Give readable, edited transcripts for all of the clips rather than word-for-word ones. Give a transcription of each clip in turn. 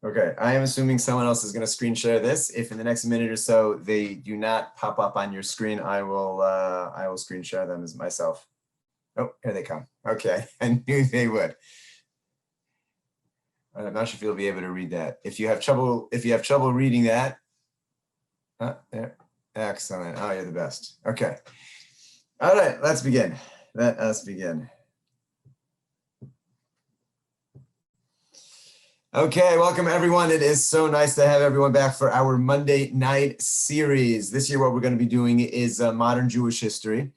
Okay, I am assuming someone else is going to screen share this. If in the next minute or so they do not pop up on your screen, I will screen share them as myself. Oh, here they come. Okay, I knew they would. I'm not sure if you'll be able to read that. If you have trouble reading that, there. Excellent. Oh, you're the best. Okay. All right, let's begin. Let us begin. Okay, welcome everyone. It is so nice to have everyone back for our Monday night series. This year, what we're going to be doing is modern Jewish history.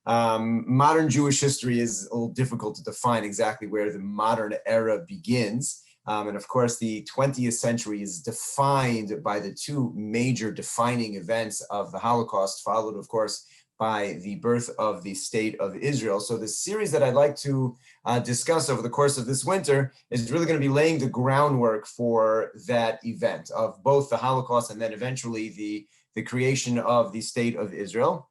Modern Jewish history is a little difficult to define exactly where the modern era begins. And of course, the 20th century is defined by the two major defining events of the Holocaust, followed, of course, by the birth of the State of Israel. So the series that I'd like to discuss over the course of this winter is really going to be laying the groundwork for that event of both the Holocaust and then eventually the creation of the State of Israel.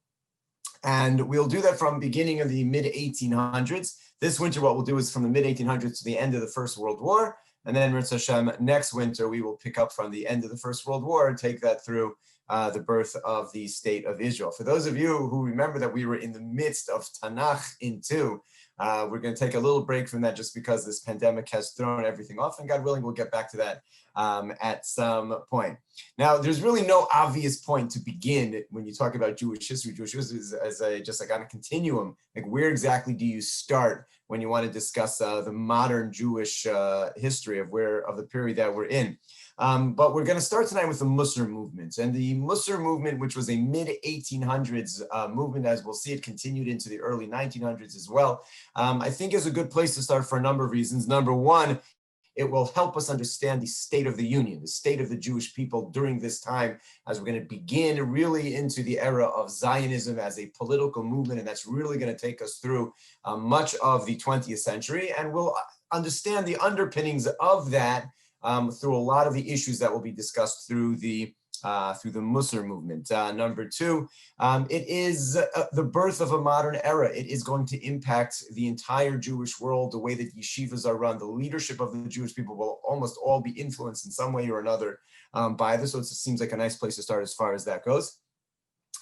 And we'll do that from beginning of the mid-1800s. This winter, what we'll do is from the mid-1800s to the end of the First World War. And then, Ritz Hashem, next winter, we will pick up from the end of the First World War and take that through the birth of the State of Israel. For those of you who remember that we were in the midst of Tanakh in 2, we're going to take a little break from that just because this pandemic has thrown everything off, and God willing, we'll get back to that at some point. Now, there's really no obvious point to begin when you talk about Jewish history. Jewish history is just like on a continuum. Like, where exactly do you start when you want to discuss the modern Jewish history of the period that we're in? But we're going to start tonight with the Mussar movement. And the Mussar movement, which was a mid-1800s movement, as we'll see, it continued into the early 1900s as well, I think is a good place to start for a number of reasons. Number one, it will help us understand the state of the Union, the state of the Jewish people during this time, as we're going to begin really into the era of Zionism as a political movement, and that's really going to take us through much of the 20th century, and we'll understand the underpinnings of that through a lot of the issues that will be discussed through the Mussar movement. Number two, it is the birth of a modern era. It is going to impact the entire Jewish world, the way that yeshivas are run. The leadership of the Jewish people will almost all be influenced in some way or another by this. So it seems like a nice place to start as far as that goes.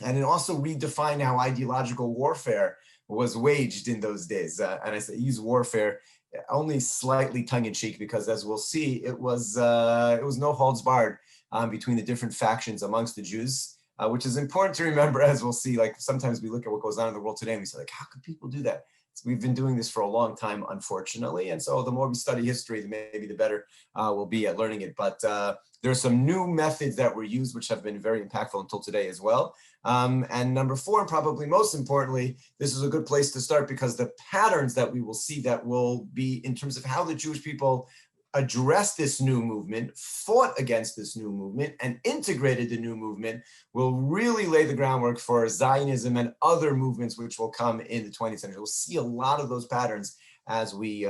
And it also redefined how ideological warfare was waged in those days. And I use warfare only slightly tongue-in-cheek because, as we'll see, it was no holds barred between the different factions amongst the Jews, which is important to remember, as we'll see. Like, sometimes we look at what goes on in the world today and we say, like, how could people do that? So we've been doing this for a long time, unfortunately. And so the more we study history, maybe the better we'll be at learning it. But there are some new methods that were used, which have been very impactful until today as well. And number four, and probably most importantly, this is a good place to start because the patterns that we will see that will be in terms of how the Jewish people addressed this new movement, fought against this new movement, and integrated the new movement will really lay the groundwork for Zionism and other movements which will come in the 20th century. We'll see a lot of those patterns as we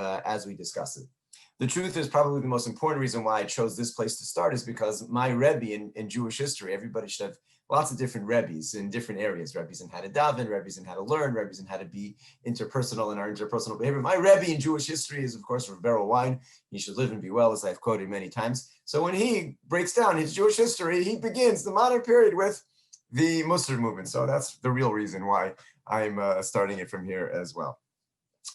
discuss it. The truth is, probably the most important reason why I chose this place to start is because my Rebbe in Jewish history, everybody should have lots of different Rebbes in different areas. Rebbes in how to daven, Rebbes in how to learn, Rebbes in how to be interpersonal in our interpersonal behavior. My Rebbe in Jewish history is, of course, Rav Berel Wein. He should live and be well, as I've quoted many times. So when he breaks down his Jewish history, he begins the modern period with the Mussar movement. So that's the real reason why I'm starting it from here as well.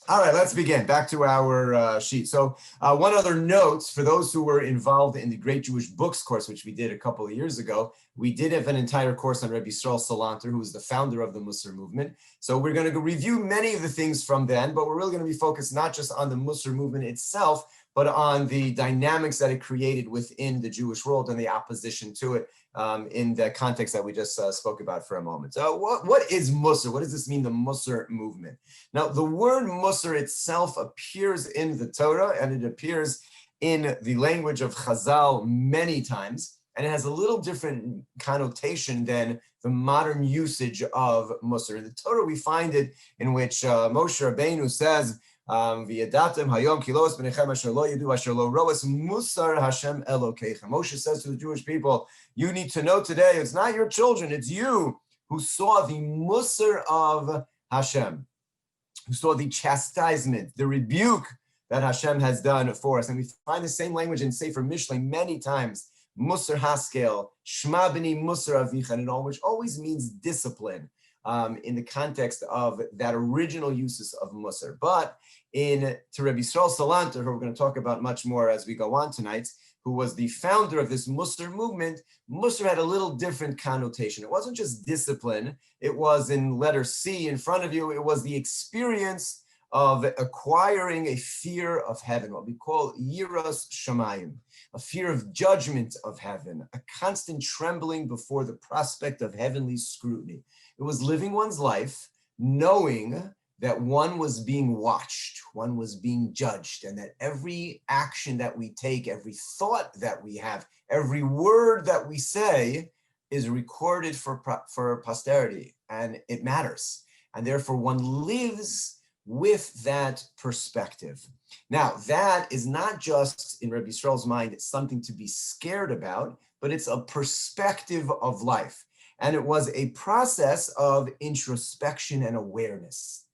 All right, let's begin. Back to our sheet. So one other note, for those who were involved in the Great Jewish Books course, which we did a couple of years ago, we did have an entire course on Rabbi Yisrael Salanter, who was the founder of the Mussar movement. So we're going to review many of the things from then, but we're really going to be focused not just on the Mussar movement itself, but on the dynamics that it created within the Jewish world and the opposition to it in the context that we just spoke about for a moment. So what is Mussar? What does this mean, the Mussar movement? Now, the word Mussar itself appears in the Torah, and it appears in the language of Chazal many times, and it has a little different connotation than the modern usage of Mussar. In the Torah, we find it in which Moshe Rabbeinu says, V'yadatem hayom ki lo es b'nechem asher lo yedu asher lo roes Mussar Hashem Elokeichem. Moshe says to the Jewish people, you need to know today, it's not your children, it's you who saw the Mussar of Hashem, who saw the chastisement, the rebuke that Hashem has done for us. And we find the same language in Sefer Mishlei many times. Mussar Haskel, Shma b'ni Mussar avicha, and all, which always means discipline in the context of that original uses of Mussar. But to Rabbi Yisrael Salanter, who we're going to talk about much more as we go on tonight, who was the founder of this Mussar movement, Mussar had a little different connotation. It wasn't just discipline. It was, in letter C in front of you, it was the experience of acquiring a fear of heaven, what we call yiras shamayim, a fear of judgment of heaven, a constant trembling before the prospect of heavenly scrutiny. It was living one's life knowing that one was being watched, one was being judged, and that every action that we take, every thought that we have, every word that we say is recorded for posterity, and it matters. And therefore one lives with that perspective. Now, that is not just, in Rabbi Yisrael's mind, it's something to be scared about, but it's a perspective of life. And it was a process of introspection and awareness.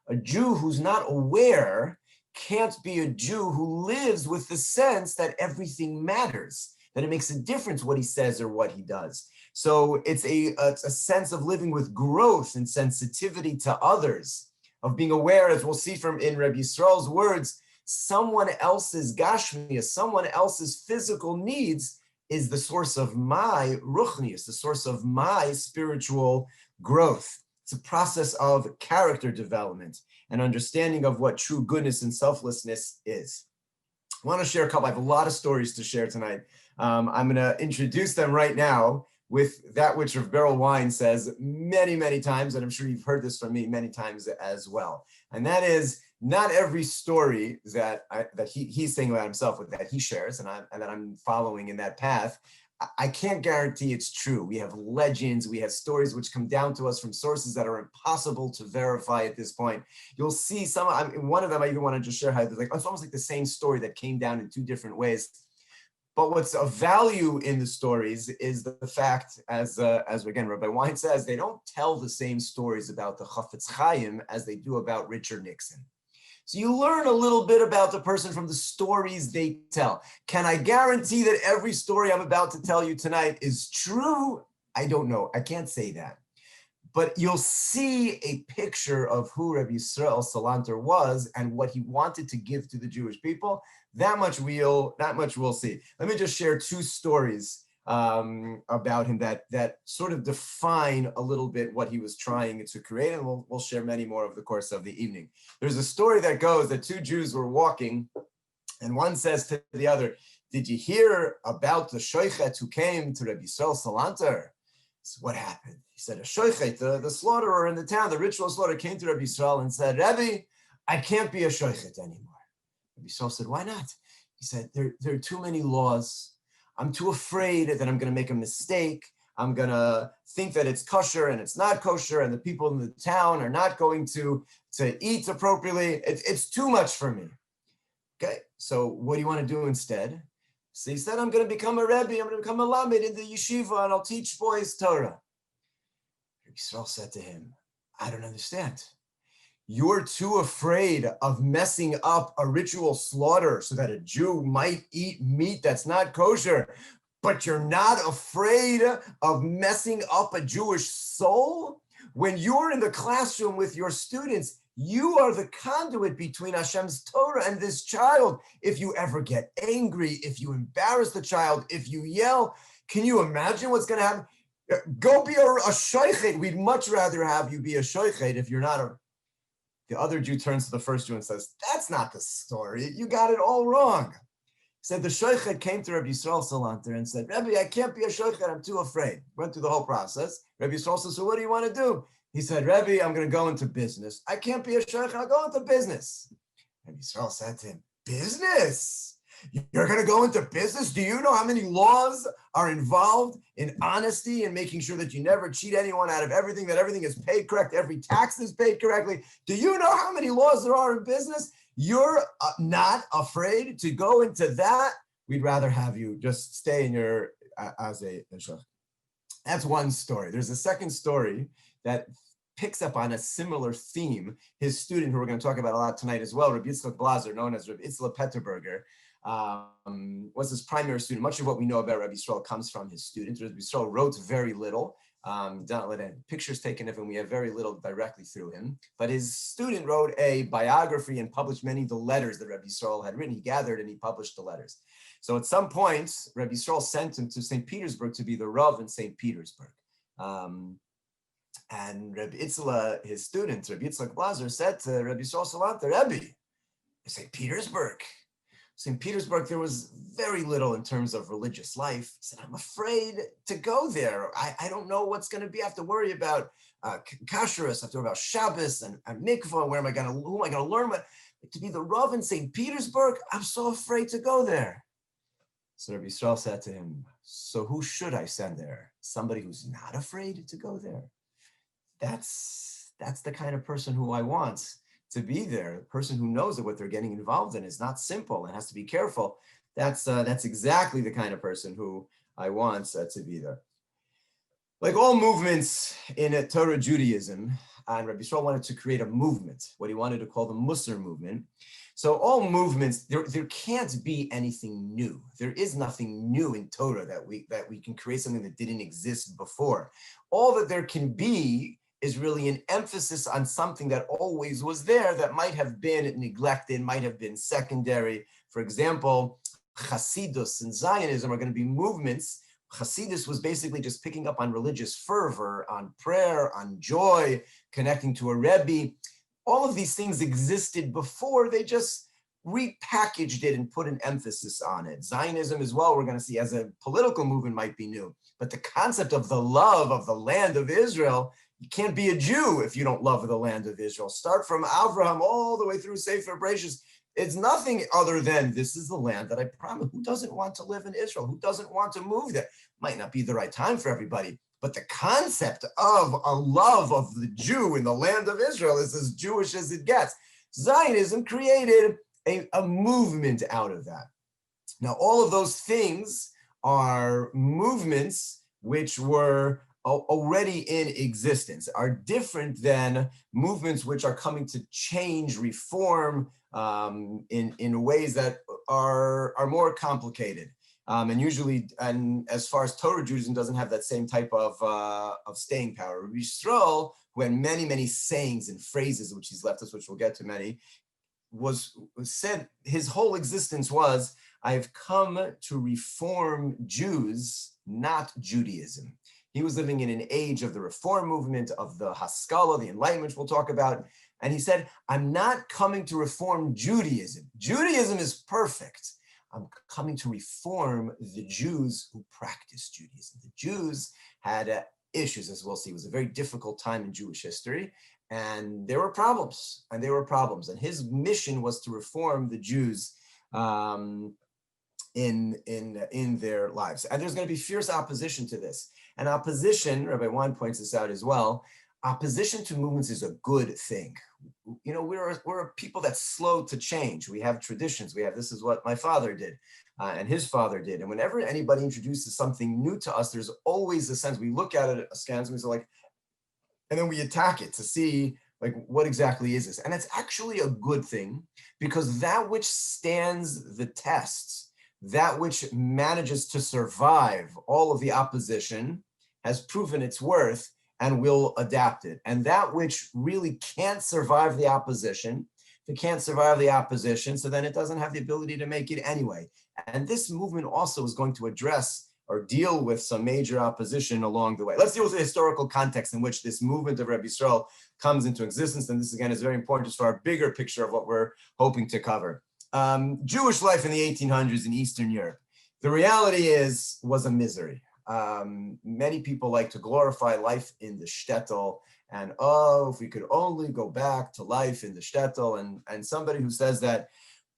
A Jew who's not aware can't be a Jew who lives with the sense that everything matters, that it makes a difference what he says or what he does. So it's a sense of living with growth and sensitivity to others, of being aware, as we'll see from in Rabbi Yisrael's words, someone else's gashmiya, someone else's physical needs is the source of my ruchnius, the source of my spiritual growth. It's a process of character development and understanding of what true goodness and selflessness is. I want to share a couple. I have a lot of stories to share tonight. I'm going to introduce them right now with that which Rav Beryl Wein says many, many times, and I'm sure you've heard this from me many times as well. And that is, not every story that he's saying about himself, that he shares, and that I'm following in that path, I can't guarantee it's true. We have legends, we have stories which come down to us from sources that are impossible to verify at this point. You'll see one of them I even want to just share how it's almost like the same story that came down in two different ways. But what's of value in the stories is the fact, as again Rabbi Wein says, they don't tell the same stories about the Chafetz Chaim as they do about Richard Nixon. So you learn a little bit about the person from the stories they tell. Can I guarantee that every story I'm about to tell you tonight is true? I don't know. I can't say that. But you'll see a picture of who Rabbi Yisrael Salanter was and what he wanted to give to the Jewish people. That much we'll see. Let me just share two stories about him that sort of define a little bit what he was trying to create, and we'll share many more over the course of the evening. There's a story that goes that two Jews were walking, and one says to the other, "Did you hear about the shoichet who came to Rabbi Yisrael Salanter?" So what happened? He said, a shoichet, the slaughterer in the town, the ritual slaughterer, came to Rabbi Yisrael and said, "Rebbe, I can't be a shoichet anymore." Rabbi Yisrael said, "Why not?" He said, there are too many laws. I'm too afraid that I'm going to make a mistake. I'm going to think that it's kosher and it's not kosher, and the people in the town are not going to eat appropriately. It's too much for me. Okay, so what do you want to do instead? So he said, "I'm going to become a Rebbe. I'm going to become a Lamed in the yeshiva, and I'll teach boys Torah." Rabbi Yisrael said to him, "I don't understand. You're too afraid of messing up a ritual slaughter so that a Jew might eat meat that's not kosher, but you're not afraid of messing up a Jewish soul? When you're in the classroom with your students, you are the conduit between Hashem's Torah and this child. If you ever get angry, if you embarrass the child, if you yell, can you imagine what's going to happen? Go be a shoichet. We'd much rather have you be a shoichet if you're not a..." The other Jew turns to the first Jew and says, "That's not the story. You got it all wrong." He said, "The shoichet came to Rabbi Yisrael Salanter and said, 'Rebbe, I can't be a shoichet. I'm too afraid.'" Went through the whole process. Rabbi Yisrael said, "So what do you want to do?" He said, "Rebbe, I'm going to go into business. I can't be a shoichet. I'll go into business." Rabbi Yisrael said to him, "Business? You're going to go into business? Do you know how many laws are involved in honesty and making sure that you never cheat anyone out of everything, that everything is paid correct, every tax is paid correctly? Do you know how many laws there are in business? You're not afraid to go into that? We'd rather have you just stay in your as a shach." That's one story. There's a second story that picks up on a similar theme. His student, who we're going to talk about a lot tonight as well, Rabbi Yitzchak Blazer, known as Rabbi Itzla Petterberger, was his primary student. Much of what we know about Rabbi Yisrael comes from his student. Rabbi Yisrael wrote very little. Don't let any pictures taken of him. We have very little directly through him. But his student wrote a biography and published many of the letters that Rabbi Yisrael had written. He gathered and he published the letters. So at some point, Rabbi Yisrael sent him to St. Petersburg to be the Rav in St. Petersburg. And Rabbi Itzla, his student, Rabbi Yitzchak Blazer, said to Rabbi Yisrael Salanta, Rebbe, St. Petersburg, there was very little in terms of religious life. He said, I'm afraid to go there. I don't know what's going to be. I have to worry about kashrus. I have to worry about Shabbos and mikvah. Who am I going to learn? But to be the Rav in St. Petersburg, I'm so afraid to go there. So Rabbi Yisrael said to him, so who should I send there? Somebody who's not afraid to go there. That's the kind of person who I want to be there. A person who knows that what they're getting involved in is not simple and has to be careful. That's exactly the kind of person who I want to be there. Like all movements in Torah Judaism, and Rabbi Yisrael wanted to create a movement, what he wanted to call the Mussar movement. So all movements, there can't be anything new. There is nothing new in Torah that we can create something that didn't exist before. All that there can be is really an emphasis on something that always was there that might have been neglected, might have been secondary. For example, Hasidus and Zionism are going to be movements. Hasidus was basically just picking up on religious fervor, on prayer, on joy, connecting to a Rebbe. All of these things existed before, they just repackaged it and put an emphasis on it. Zionism as well, we're going to see as a political movement might be new, but the concept of the love of the land of Israel, you can't be a Jew if you don't love the land of Israel. Start from Avraham all the way through Sefer Bereshis. It's nothing other than this is the land that I promise. Who doesn't want to live in Israel? Who doesn't want to move there? Might not be the right time for everybody, but the concept of a love of the Jew in the land of Israel is as Jewish as it gets. Zionism created a movement out of that. Now, all of those things are movements which were already in existence, are different than movements which are coming to change, reform in ways that are more complicated. And usually, and as far as Torah Judaism doesn't have that same type of staying power. Rabbi Yisrael, who had many, many sayings and phrases which he's left us, which we'll get to many, was said his whole existence was, I've come to reform Jews, not Judaism. He was living in an age of the reform movement, of the Haskalah, the Enlightenment, which we'll talk about. And he said, I'm not coming to reform Judaism. Judaism is perfect. I'm coming to reform the Jews who practice Judaism. The Jews had issues, as we'll see. It was a very difficult time in Jewish history. And there were problems, and his mission was to reform the Jews in their lives. And there's going to be fierce opposition to this. And opposition, Rabbi Wein points this out as well, opposition to movements is a good thing. You know, we're a people that's slow to change. We have traditions. This is what my father did and his father did. And whenever anybody introduces something new to us, there's always a sense, we look at it askance and we say like, and then we attack it to see like, what exactly is this? And it's actually a good thing, because that which stands the test, that which manages to survive all of the opposition has proven its worth and will adapt it. And that which really can't survive the opposition, if it can't survive the opposition, so then it doesn't have the ability to make it anyway. And this movement also is going to address or deal with some major opposition along the way. Let's deal with the historical context in which this movement of Rabbi Yisrael comes into existence. And this, again, is very important just for our bigger picture of what we're hoping to cover. Jewish life in the 1800s in Eastern Europe. The reality was a misery. Many people like to glorify life in the shtetl, and if we could only go back to life in the shtetl, and somebody who says that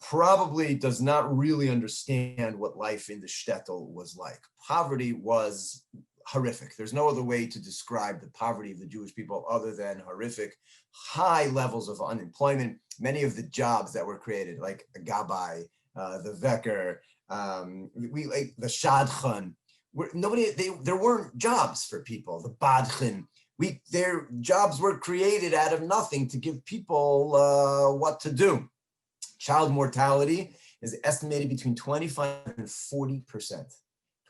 probably does not really understand what life in the shtetl was like. Poverty was horrific. There's no other way to describe the poverty of the Jewish people other than horrific. High levels of unemployment. Many of the jobs that were created, like a gabbai, the veker, the shadchan, there weren't jobs for people. The badchin, their jobs were created out of nothing to give people what to do. Child mortality is estimated between 25 and 40%.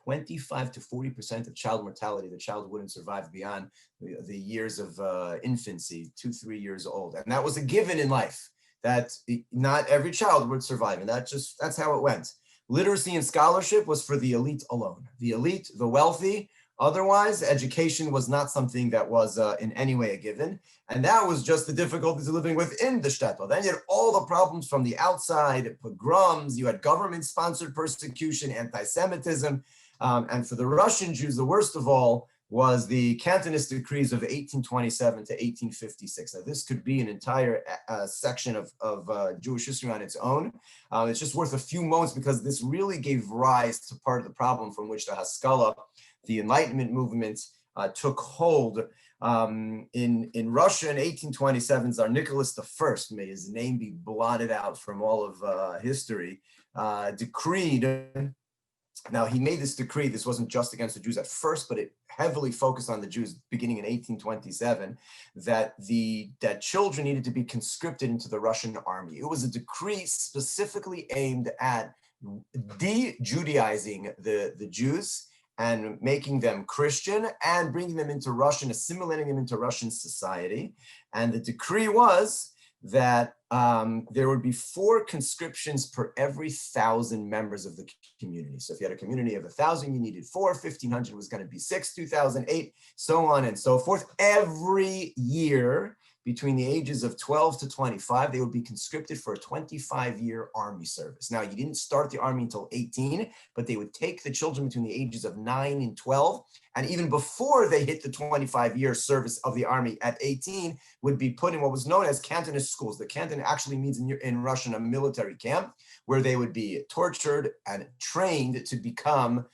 25 to 40% of child mortality, the child wouldn't survive beyond the years of infancy, 2-3 years old. And that was a given in life, that not every child would survive. And that's how it went. Literacy and scholarship was for the elite alone. The elite, the wealthy. Otherwise, education was not something that was in any way a given. And that was just the difficulties of living within the shtetl. Then you had all the problems from the outside, pogroms, you had government-sponsored persecution, anti-Semitism. And for the Russian Jews, the worst of all was the Cantonist decrees of 1827 to 1856. Now, this could be an entire section of Jewish history on its own. It's just worth a few moments because this really gave rise to part of the problem from which the Haskalah, the Enlightenment movement, took hold. In Russia in 1827, Tsar Nicholas I, may his name be blotted out from all of history, decreed. Now, he made this decree. This wasn't just against the Jews at first, but it heavily focused on the Jews beginning in 1827, that children needed to be conscripted into the Russian army. It was a decree specifically aimed at de-Judaizing the Jews and making them Christian and bringing them into Russian, assimilating them into Russian society. And the decree was that there would be 4 conscriptions per every 1,000 members of the community. So if you had a community of 1,000, you needed 4, 1,500 was going to be 6, 2,008, so on and so forth. Every year between the ages of 12 to 25, they would be conscripted for a 25-year army service. Now, you didn't start the army until 18, but they would take the children between the ages of 9 and 12, and even before they hit the 25-year service of the army at 18, would be put in what was known as Cantonist schools. The Canton actually means in Russian a military camp, where they would be tortured and trained to become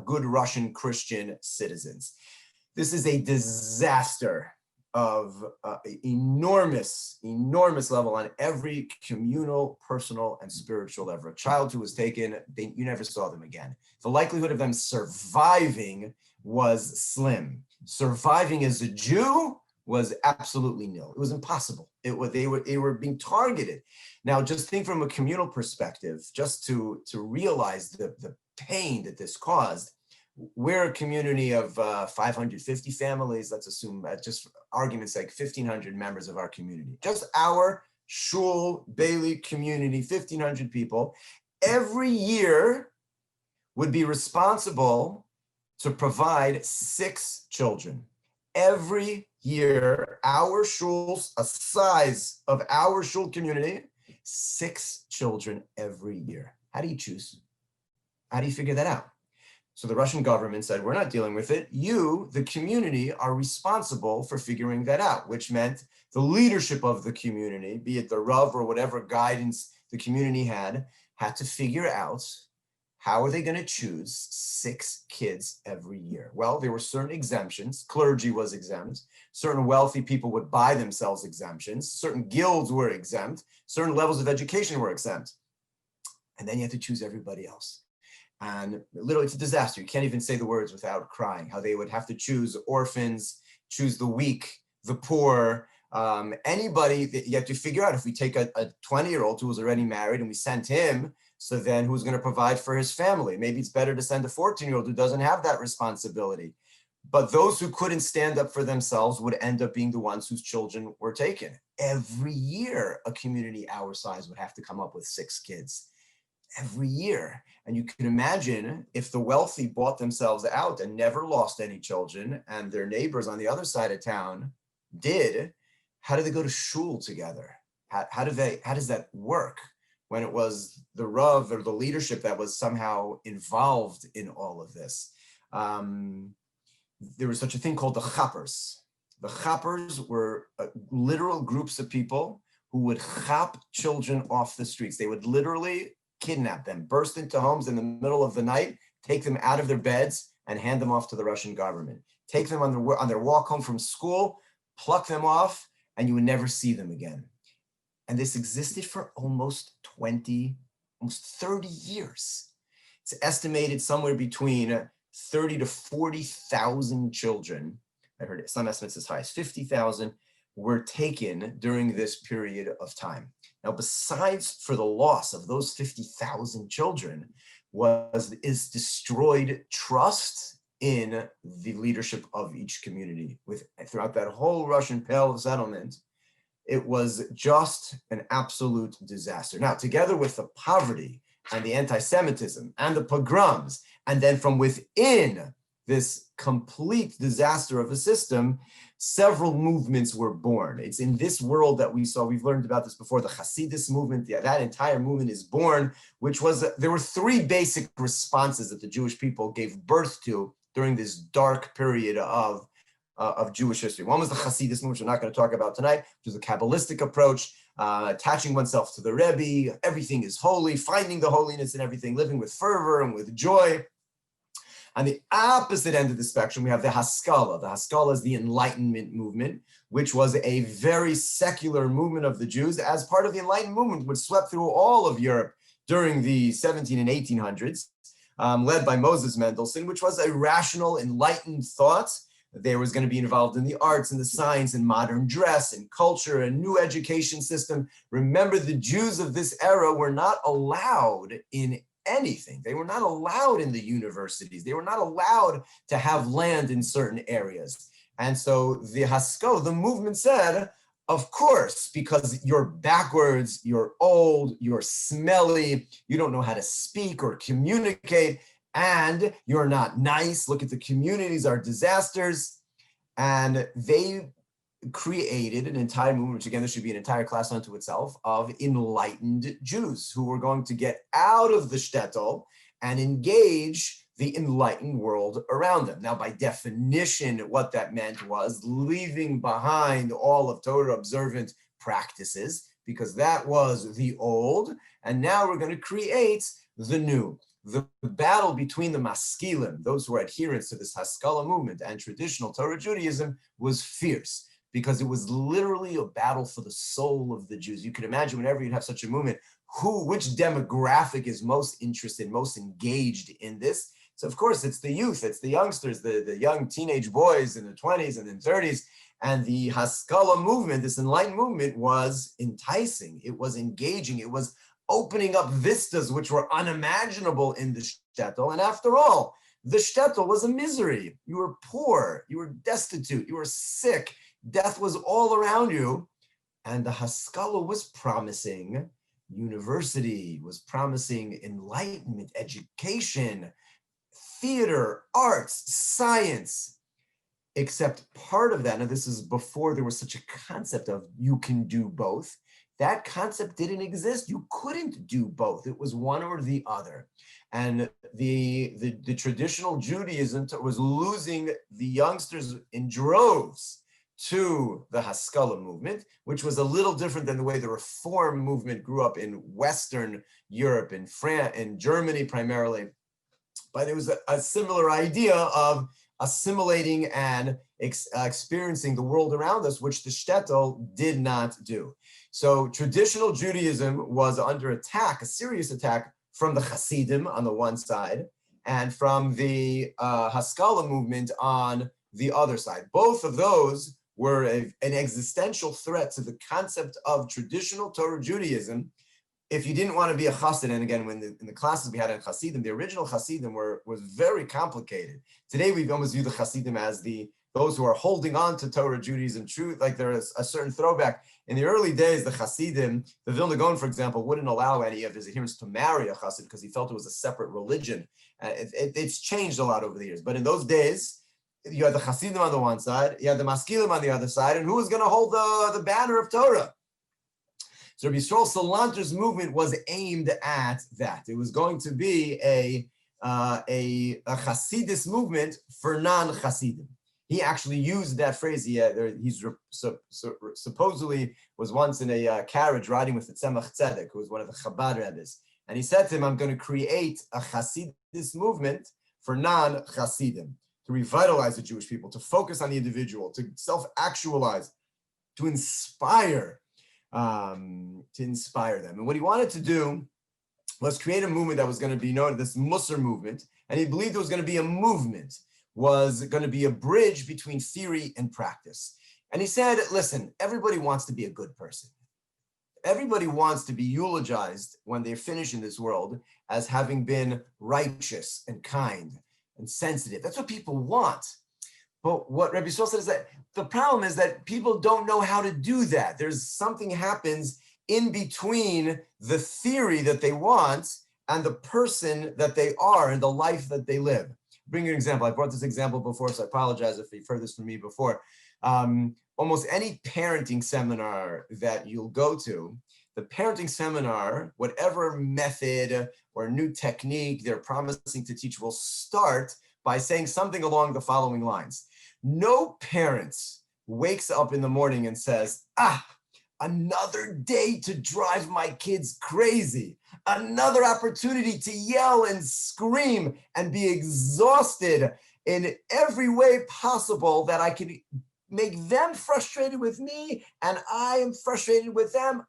good Russian Christian citizens. This is a disaster of enormous level on every communal, personal, and spiritual level. A child who was taken, you never saw them again. The likelihood of them surviving was slim. Surviving as a Jew was absolutely nil. It was impossible. They were being targeted. Now, just think from a communal perspective, just to realize the pain that this caused. We're a community of 550 families. Let's assume, just for argument's sake, 1,500 members of our community. Just our shul, Bailey community, 1,500 people, every year would be responsible to provide 6 children. Every year, our shuls, a size of our shul community, 6 children every year. How do you choose? How do you figure that out? So the Russian government said, we're not dealing with it. You, the community, are responsible for figuring that out, which meant the leadership of the community, be it the Rav or whatever guidance the community had to figure out how are they going to choose 6 kids every year. Well, there were certain exemptions. Clergy was exempt. Certain wealthy people would buy themselves exemptions. Certain guilds were exempt. Certain levels of education were exempt. And then you had to choose everybody else. And literally, it's a disaster. You can't even say the words without crying, how they would have to choose orphans, choose the weak, the poor, anybody that you have to figure out. If we take a 20-year-old who was already married and we sent him, so then who's going to provide for his family? Maybe it's better to send a 14-year-old who doesn't have that responsibility. But those who couldn't stand up for themselves would end up being the ones whose children were taken. Every year, a community our size would have to come up with 6 kids. Every year. And you can imagine if the wealthy bought themselves out and never lost any children, and their neighbors on the other side of town did, how do they go to shul together? How does that work when it was the Rav or the leadership that was somehow involved in all of this? There was such a thing called the chappers. The chappers were literal groups of people who would chap children off the streets. They would literally kidnap them, burst into homes in the middle of the night, take them out of their beds, and hand them off to the Russian government. Take them on their walk home from school, pluck them off, and you would never see them again. And this existed for almost 30 years. It's estimated somewhere between 30 to 40,000 children I heard some estimates as high as 50,000 were taken during this period of time. Now, besides for the loss of those 50,000 children, is destroyed trust in the leadership of each community. Throughout that whole Russian Pale of settlement, it was just an absolute disaster. Now, together with the poverty and the anti-Semitism and the pogroms, and then from within this complete disaster of a system, several movements were born. It's in this world that we've learned about this before, the Hasidis movement, that entire movement is born, there were three basic responses that the Jewish people gave birth to during this dark period of Jewish history. One was the Hasidis movement, which we're not going to talk about tonight, which is a Kabbalistic approach, attaching oneself to the Rebbe, everything is holy, finding the holiness in everything, living with fervor and with joy. On the opposite end of the spectrum, we have the Haskalah. The Haskalah is the Enlightenment movement, which was a very secular movement of the Jews as part of the Enlightenment movement, which swept through all of Europe during the 17 and 1800s, led by Moses Mendelssohn, which was a rational, enlightened thought. They was going to be involved in the arts and the science and modern dress and culture and new education system. Remember, the Jews of this era were not allowed in anything. They were not allowed in the universities. They were not allowed to have land in certain areas. And so the Haskalah, the movement said, of course, because you're backwards, you're old, you're smelly, you don't know how to speak or communicate, and you're not nice. Look at the communities are disasters. And they created an entire movement, which again, there should be an entire class unto itself, of enlightened Jews who were going to get out of the shtetl and engage the enlightened world around them. Now, by definition, what that meant was leaving behind all of Torah observant practices, because that was the old, and now we're going to create the new. The battle between the maskilim, those who are adherents to this Haskalah movement, and traditional Torah Judaism was fierce, because it was literally a battle for the soul of the Jews. You can imagine whenever you'd have such a movement, which demographic is most interested, most engaged in this? So of course, it's the youth, it's the youngsters, the young teenage boys in the 20s and then 30s. And the Haskalah movement, this enlightened movement, was enticing, it was engaging, it was opening up vistas which were unimaginable in the shtetl. And after all, the shtetl was a misery. You were poor, you were destitute, you were sick, death was all around you. And the Haskalah was promising university, was promising enlightenment, education, theater, arts, science. Except part of that, and this is before there was such a concept of you can do both, that concept didn't exist. You couldn't do both. It was one or the other. And the traditional Judaism was losing the youngsters in droves to the Haskalah movement, which was a little different than the way the Reform movement grew up in Western Europe, in France, in Germany primarily. But it was a similar idea of assimilating and experiencing the world around us, which the shtetl did not do. So traditional Judaism was under attack, a serious attack from the Hasidim on the one side and from the Haskalah movement on the other side. Both of those were an existential threat to the concept of traditional Torah Judaism. If you didn't want to be a Hasid, and again, in the classes we had on Hasidim, the original Hasidim was very complicated. Today we almost view the Hasidim as those who are holding on to Torah Judaism truth, like there is a certain throwback. In the early days, the Hasidim, the Vilna Gaon, for example, wouldn't allow any of his adherents to marry a Hasid because he felt it was a separate religion. It's changed a lot over the years. But in those days, you had the Hasidim on the one side, you had the Maskilim on the other side, and who was going to hold the banner of Torah? So Rabbi Yisrael Salanter's movement was aimed at that. It was going to be a Hasidis movement for non-Hasidim. He actually used that phrase. He's supposedly was once in a carriage riding with the Tzemach Tzedek, who was one of the Chabad Rebbes. And he said to him, I'm going to create a Hasidis movement for non-Hasidim, to revitalize the Jewish people, to focus on the individual, to self-actualize, to inspire them. And what he wanted to do was create a movement that was going to be known as this Mussar movement. And he believed it was going to be a movement was going to be a bridge between theory and practice. And he said, listen, everybody wants to be a good person. Everybody wants to be eulogized when they're finished in this world as having been righteous and kind and sensitive. That's what people want. But what Rabbi Yisrael said is that the problem is that people don't know how to do that. There's something happens in between the theory that they want and the person that they are and the life that they live. I'll bring you an example. I brought this example before, so I apologize if you've heard this from me before. Almost any parenting seminar that you'll go to, the parenting seminar, whatever method or new technique they're promising to teach, will start by saying something along the following lines. No parent wakes up in the morning and says, another day to drive my kids crazy, another opportunity to yell and scream and be exhausted in every way possible that I can make them frustrated with me and I am frustrated with them.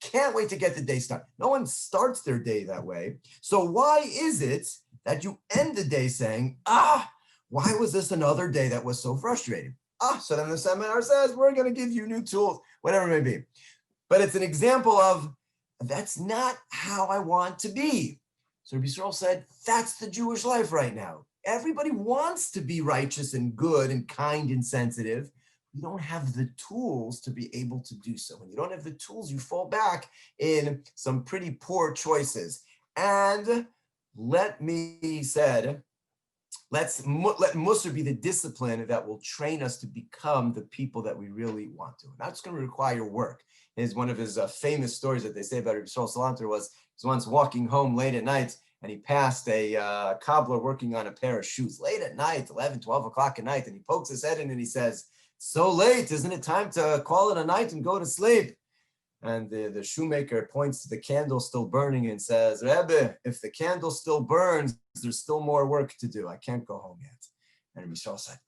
Can't wait to get the day started. No one starts their day that way. So why is it that you end the day saying, why was this another day that was so frustrating? So then the seminar says, we're going to give you new tools, whatever it may be. But it's an example of, that's not how I want to be. So Rabbi Yisrael said, that's the Jewish life right now. Everybody wants to be righteous and good and kind and sensitive. You don't have the tools to be able to do so. When you don't have the tools, you fall back in some pretty poor choices. And let Mussar be the discipline that will train us to become the people that we really want to. And that's going to require work. One of his famous stories that they say about Rabbi Yisrael Salanter was he was once walking home late at night and he passed a cobbler working on a pair of shoes late at night, 11, 12 o'clock at night. And he pokes his head in and he says, so late, isn't it time to call it a night and go to sleep? And the shoemaker points to the candle still burning and says, Rebbe, if the candle still burns, there's still more work to do. I can't go home yet. And Rabbi Yisrael said,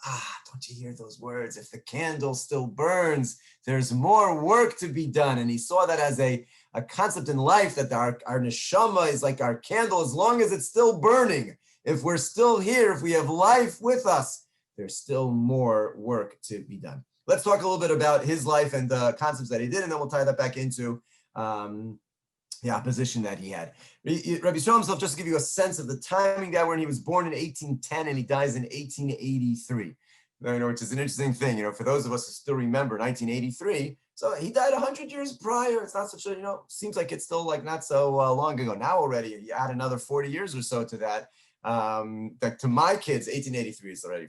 don't you hear those words? If the candle still burns, there's more work to be done. And he saw that as a concept in life that our neshama is like our candle as long as it's still burning. If we're still here, if we have life with us, there's still more work to be done. Let's talk a little bit about his life and the concepts that he did, and then we'll tie that back into the opposition that he had. Rabbi Yisrael himself, just to give you a sense of the timing that when he was born in 1810 and he dies in 1883, which is an interesting thing, for those of us who still remember 1983. So he died 100 years prior. It's not such a, seems like it's still like not so long ago. Now already, you add another 40 years or so to that. That to my kids, 1883 is already,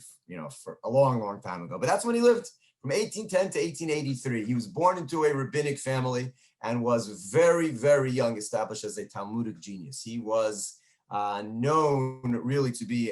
for a long, long time ago. But that's when he lived. From 1810 to 1883, he was born into a rabbinic family and was very, very young, established as a Talmudic genius. He was known really to be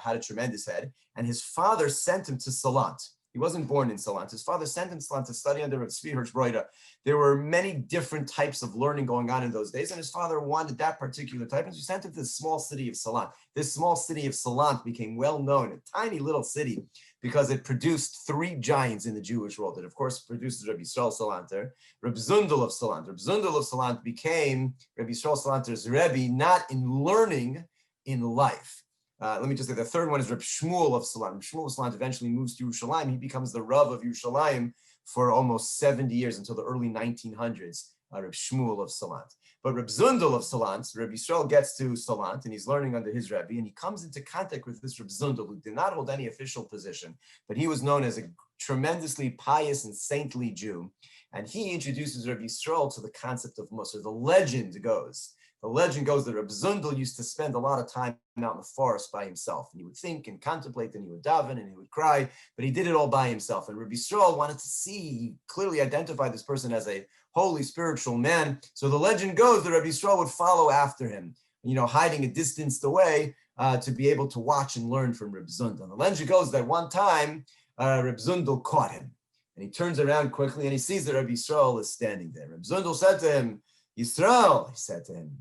had a tremendous head, and his father sent him to Salant. He wasn't born in Salant. His father sent him to Salant to study under Rav Tzvi Hirsch-Broida. There were many different types of learning going on in those days, and his father wanted that particular type, and so he sent him to the small city of Salant. This small city of Salant became well known, a tiny little city, because it produced three giants in the Jewish world. It, of course, produced Rabbi Yisrael Salanter, Reb Zundel of Salant. Reb Zundel of Salant became Rabbi Yisrael Salanter's Rebbe, not in learning, in life. Let me just say the third one is Reb Shmuel of Salant. Reb Shmuel of Salant eventually moves to Yerushalayim. He becomes the Rav of Yerushalayim for almost 70 years until the early 1900s, Reb Shmuel of Salant. But Reb Zundel of Salant, Reb Yisrael gets to Salant and he's learning under his Rebbe, and he comes into contact with this Reb Zundel, who did not hold any official position, but he was known as a tremendously pious and saintly Jew. And he introduces Reb Yisrael to the concept of Mussar. The legend goes that Reb Zundel used to spend a lot of time out in the forest by himself. And he would think and contemplate, and he would daven, and he would cry, but he did it all by himself. And Reb Yisrael wanted to see, he clearly identified this person as a holy spiritual man. So the legend goes that Reb Yisrael would follow after him, hiding a distance away to be able to watch and learn from Reb Zundel. And the legend goes that one time Reb Zundel caught him, and he turns around quickly and he sees that Reb Yisrael is standing there. Reb Zundel said to him, Yisrael, he said to him,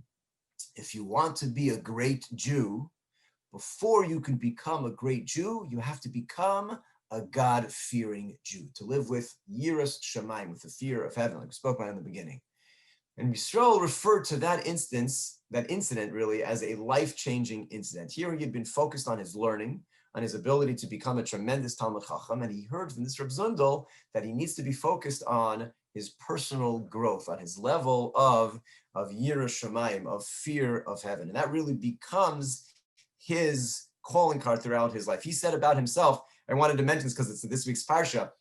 if you want to be a great Jew, before you can become a great Jew, you have to become a God-fearing Jew, to live with yiras shamayim, with the fear of heaven, like we spoke about in the beginning. And Yisrael referred to that incident really, as a life-changing incident. Here he had been focused on his learning, on his ability to become a tremendous Talmid Chacham, and he heard from this Reb Zundel that he needs to be focused on his personal growth, on his level of Yirah Shamayim, of fear of heaven. And that really becomes his calling card throughout his life. He said about himself, I wanted to mention this because it's this week's Parsha,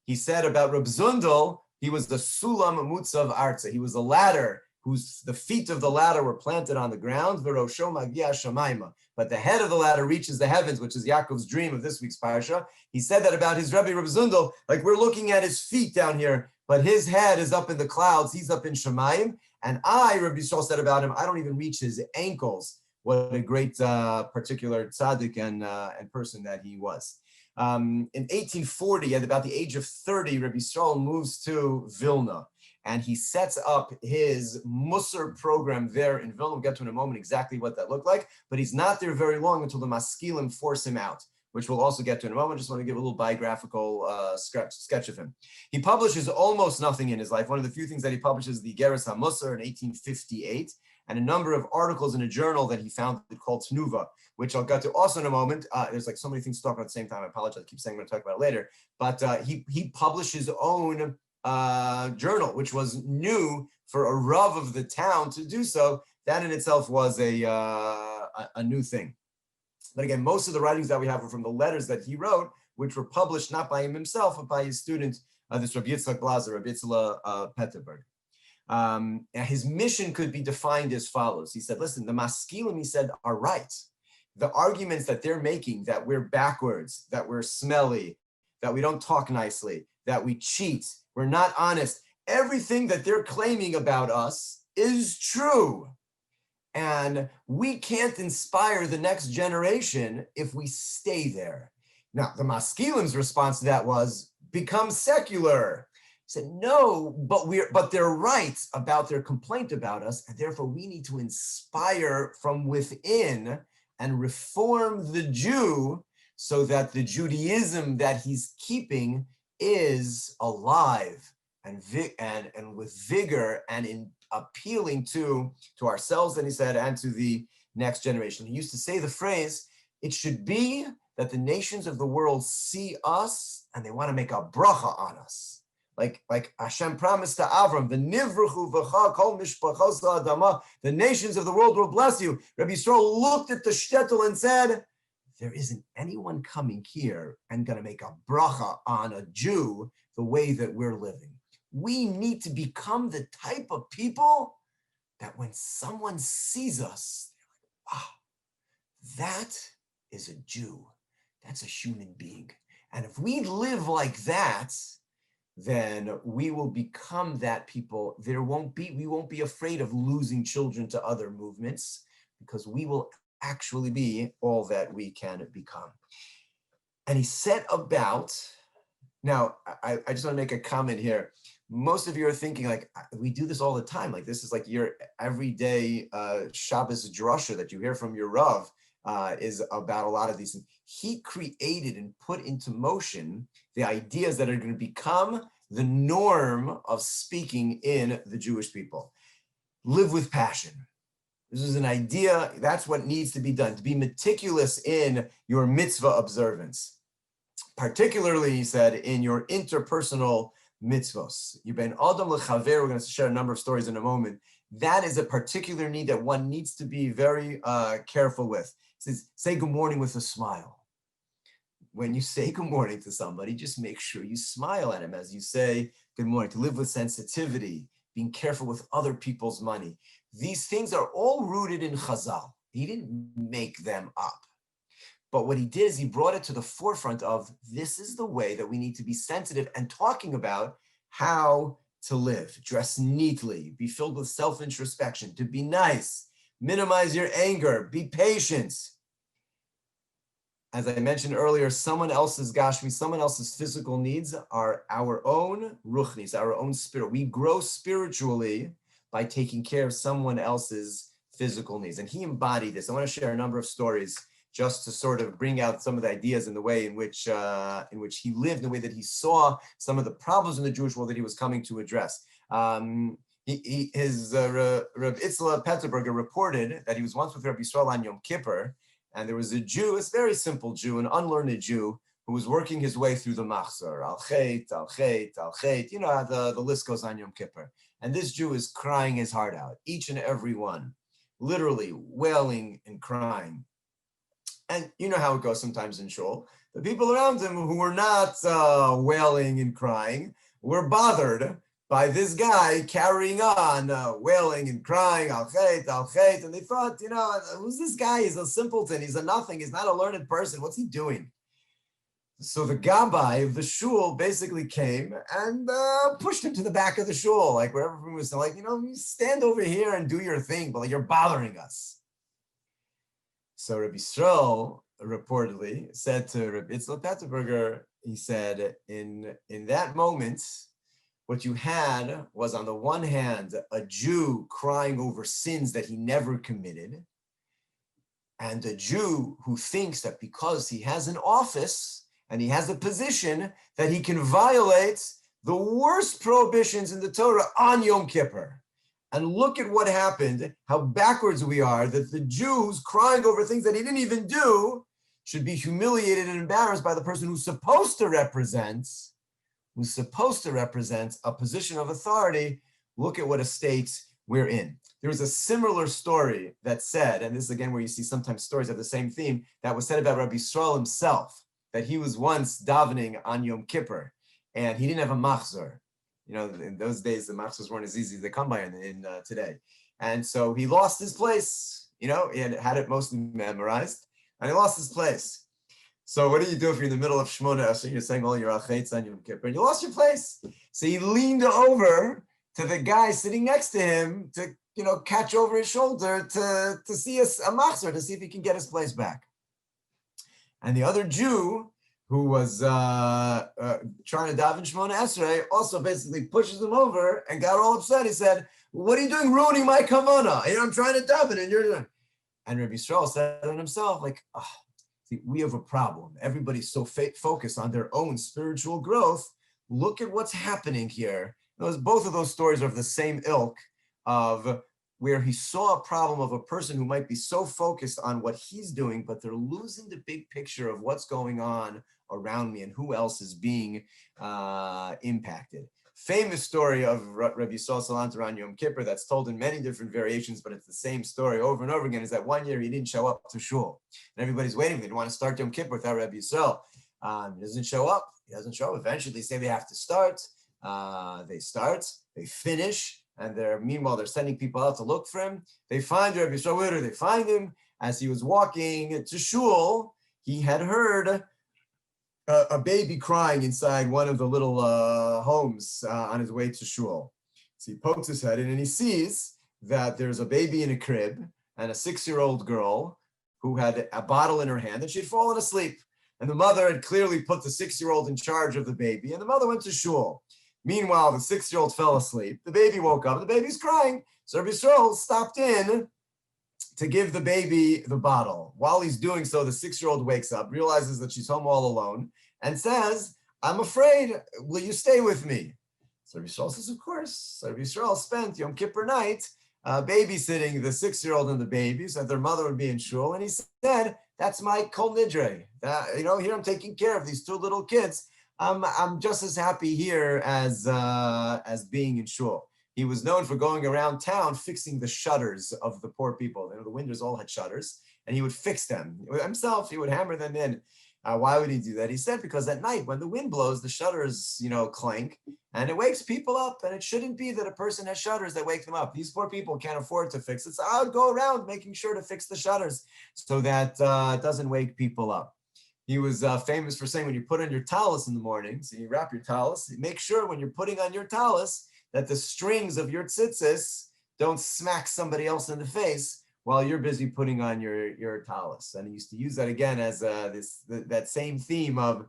he said about Reb Zundel, he was the Sulam Mutzav Arza. He was a ladder whose the feet of the ladder were planted on the ground, V'rosho Magia Shamayma. But the head of the ladder reaches the heavens, which is Yaakov's dream of this week's Parsha. He said that about his Rebbe Reb Zundel, like we're looking at his feet down here, but his head is up in the clouds, he's up in Shamayim. And Rabbi Yisrael said about him, I don't even reach his ankles. What a great particular tzaddik and person that he was. In 1840, at about the age of 30, Rabbi Yisrael moves to Vilna, and he sets up his Mussar program there in Vilna. We'll get to in a moment exactly what that looked like, but he's not there very long until the Maskilim force him out, which we'll also get to in a moment. Just want to give a little biographical sketch of him. He publishes almost nothing in his life. One of the few things that he publishes, the Geras HaMussar in 1858, and a number of articles in a journal that he founded called Tnuva, which I'll get to also in a moment. There's like so many things to talk about at the same time. I apologize, I keep saying I'm going to talk about it later. But he published his own journal, which was new for a Rav of the town to do so. That in itself was a new thing. But again, most of the writings that we have are from the letters that he wrote, which were published not by him himself, but by his student, this Rabbi Yitzchak Blazer, Rabbi Yitzchak Petterberg. His mission could be defined as follows. He said, listen, the Maskilim, he said, are right. The arguments that they're making, that we're backwards, that we're smelly, that we don't talk nicely, that we cheat, we're not honest, everything that they're claiming about us is true. And we can't inspire the next generation if we stay there. Now, the Maskilim's response to that was, become secular. He said, no, but they're right about their complaint about us, and therefore we need to inspire from within and reform the Jew so that the Judaism that he's keeping is alive and with vigor and in appealing to ourselves, and he said, and to the next generation. He used to say the phrase, it should be that the nations of the world see us and they want to make a bracha on us. Like Hashem promised to Avram, the nations of the world will bless you. Rabbi Yisrael looked at the shtetl and said, there isn't anyone coming here and going to make a bracha on a Jew the way that we're living. We need to become the type of people that when someone sees us, they're like, wow, that is a Jew. That's a human being. And if we live like that, then we will become that people. We won't be afraid of losing children to other movements, because we will actually be all that we can become. And he set about, now I just want to make a comment here. Most of you are thinking like, we do this all the time. Like this is like your everyday Shabbos drasha that you hear from your Rav is about a lot of these things. He created and put into motion the ideas that are going to become the norm of speaking in the Jewish people. Live with passion. This is an idea, that's what needs to be done, to be meticulous in your mitzvah observance. Particularly, he said, in your interpersonal mitzvos. You've been Adam lechaver, we're going to share a number of stories in a moment. That is a particular need that one needs to be very careful with. He says, say good morning with a smile. When you say good morning to somebody, just make sure you smile at him as you say good morning. To live with sensitivity, being careful with other people's money. These things are all rooted in Chazal. He didn't make them up. But what he did is he brought it to the forefront of this is the way that we need to be sensitive and talking about how to live. Dress neatly, be filled with self-introspection, to be nice, minimize your anger, be patient. As I mentioned earlier, someone else's gashmi, someone else's physical needs are our own ruchnis, our own spirit. We grow spiritually by taking care of someone else's physical needs. And he embodied this. I want to share a number of stories just to sort of bring out some of the ideas in the way in which he lived, in the way that he saw some of the problems in the Jewish world that he was coming to address. Rav Itzla Petterberger reported that he was once with Rabbi Yisrael on Yom Kippur, And there was a Jew, a very simple Jew, an unlearned Jew, who was working his way through the Mussar, al-Chet, al-Chet, al-Chet. You know how the list goes on Yom Kippur. And this Jew is crying his heart out, each and every one, literally wailing and crying. And you know how it goes sometimes in shul. The people around him who were not wailing and crying were bothered by this guy carrying on, wailing and crying, al-Chet, al-Chet. And they thought, who's this guy? He's a simpleton. He's a nothing. He's not a learned person. What's he doing? So the gabbai of the shul basically came and pushed him to the back of the shul, like wherever everyone was like, you stand over here and do your thing, but you're bothering us. So Rabbi Yisrael reportedly said to Rabbi Yitzchak Petterberger, he said, in that moment, what you had was, on the one hand, a Jew crying over sins that he never committed, and a Jew who thinks that because he has an office and he has a position that he can violate the worst prohibitions in the Torah on Yom Kippur. And look at what happened, how backwards we are, that the Jew who's crying over things that he didn't even do should be humiliated and embarrassed by the person who's supposed to represent a position of authority. Look at what a state we're in. There was a similar story that said, and this is again where you see sometimes stories have the same theme, that was said about Rabbi Yisrael himself, that he was once davening on Yom Kippur, and he didn't have a machzor. In those days, the machzors weren't as easy as they come by in today. And so he lost his place. He had it mostly memorized, and he lost his place. So what do you do if you're in the middle of Shmona Esrei, you're saying all your achetz on Yom Kippur, and you lost your place? So he leaned over to the guy sitting next to him to, catch over his shoulder to see a machzor, to see if he can get his place back. And the other Jew, who was trying to daven Shmona Esrei, also basically pushes him over and got all upset. He said, "What are you doing, ruining my kavanah? I'm trying to daven, and you're doing." And Rabbi Yisrael said to himself, see, we have a problem. Everybody's so focused on their own spiritual growth. Look at what's happening here. Both of those stories are of the same ilk, of where he saw a problem of a person who might be so focused on what he's doing, but they're losing the big picture of what's going on around me and who else is being impacted. Famous story of Rabbi Yisrael Salanter on Yom Kippur that's told in many different variations, but it's the same story over and over again, is that one year he didn't show up to shul. And everybody's waiting. They didn't want to start Yom Kippur without Rabbi Yisrael. He doesn't show up. Eventually they say they have to start. They start, they finish, and meanwhile they're sending people out to look for him. They find Rabbi Yisrael. Where do they find him? As he was walking to shul, he had heard a baby crying inside one of the little homes on his way to shul. So he pokes his head in and he sees that there's a baby in a crib and a 6-year-old girl who had a bottle in her hand, and she'd fallen asleep. And the mother had clearly put the 6-year-old in charge of the baby, and the mother went to shul. Meanwhile, the 6-year-old fell asleep. The baby woke up, the baby's crying. So Rabbi Yisrael stopped in to give the baby the bottle. While he's doing so, the 6-year-old wakes up, realizes that she's home all alone, and says, "I'm afraid, will you stay with me?" So Rabbi Yisrael says, "Of course." So Rabbi Yisrael spent Yom Kippur night babysitting the 6-year-old and the baby, so that their mother would be in shul. And he said, "That's my kol nidre. Here I'm taking care of these 2 little kids. I'm just as happy here as being in shul." He was known for going around town fixing the shutters of the poor people. The windows all had shutters, and he would fix them himself. He would hammer them in. Why would he do that? He said, because at night when the wind blows, the shutters, clank, and it wakes people up. And it shouldn't be that a person has shutters that wake them up. These poor people can't afford to fix it. So I would go around making sure to fix the shutters so that it doesn't wake people up. He was famous for saying, when you put on your tallis in the morning, so you wrap your tallis, make sure when you're putting on your tallis that the strings of your tzitzis don't smack somebody else in the face while you're busy putting on your tallis. And he used to use that again as that same theme of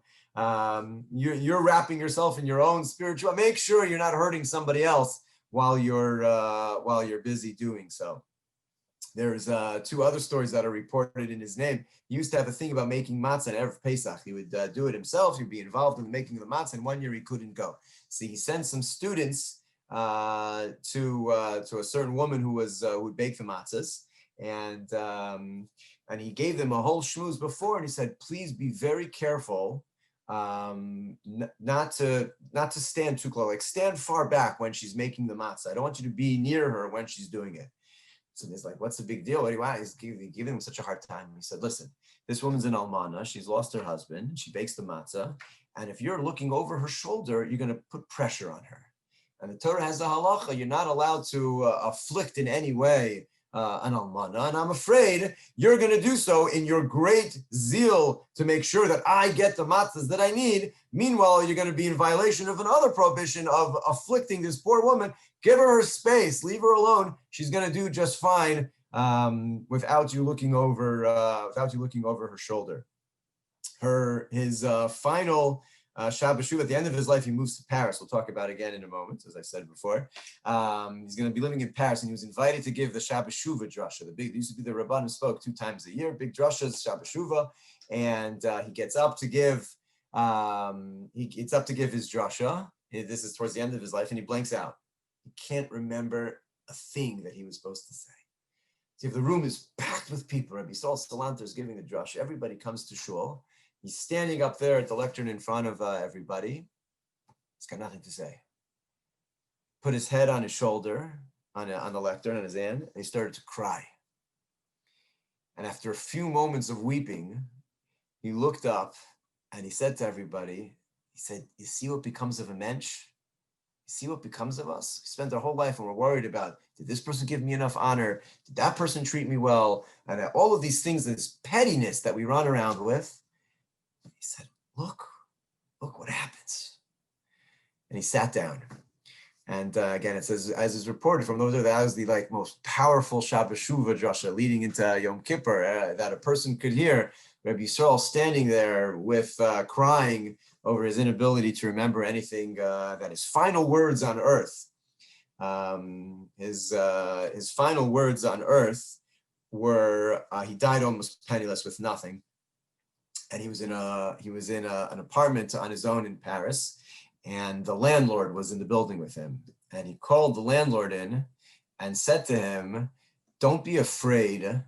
you're wrapping yourself in your own spiritual. Make sure you're not hurting somebody else while you're busy doing so. There's 2 other stories that are reported in his name. He used to have a thing about making matzah and Erev Pesach. He would do it himself. He'd be involved in making the matzah, and one year he couldn't go. So he sent some students to a certain woman who would bake the matzahs. And he gave them a whole shmooze before, and he said, please be very careful not to stand too close, like stand far back when she's making the matzah. I don't want you to be near her when she's doing it. So he's like, what's the big deal? What do you want? He's giving him such a hard time. He said, listen, this woman's an almana. She's lost her husband. And she bakes the matzah. And if you're looking over her shoulder, you're going to put pressure on her. And the Torah has a halacha. You're not allowed to afflict in any way an almana. And I'm afraid you're going to do so in your great zeal to make sure that I get the matzahs that I need. Meanwhile, you're going to be in violation of another prohibition of afflicting this poor woman. Give her space. Leave her alone. She's going to do just fine without you looking over her shoulder. His final Shabbat Shuv, at the end of his life, he moves to Paris. We'll talk about it again in a moment, as I said before. He's going to be living in Paris, and he was invited to give the Shabbat Shuva drasha. There used to be the Rabban who spoke 2 times a year, big drashas, Shabbat Shuva, and he gets up to give his drasha. This is towards the end of his life, and he blanks out. He can't remember a thing that he was supposed to say. See, if the room is packed with people, Rabbi Saul Salanter is giving a drasha, everybody comes to shul. He's standing up there at the lectern in front of everybody. He's got nothing to say. Put his head on his shoulder, on the lectern, on his hand, and he started to cry. And after a few moments of weeping, he looked up and he said to everybody, he said, you see what becomes of a mensch? You see what becomes of us? We spent our whole life and we're worried about, did this person give me enough honor? Did that person treat me well? And all of these things, this pettiness that we run around with. He said, look what happens. And he sat down. And again, it says, as is reported from those, that was the most powerful Shabbat Shuvah drasha leading into Yom Kippur that a person could hear. Rabbi Yisrael standing there with crying over his inability to remember anything, that his final words on earth, his final words on earth were, he died almost penniless with nothing. And he was in an apartment on his own in Paris, and the landlord was in the building with him. And he called the landlord in and said to him, don't be afraid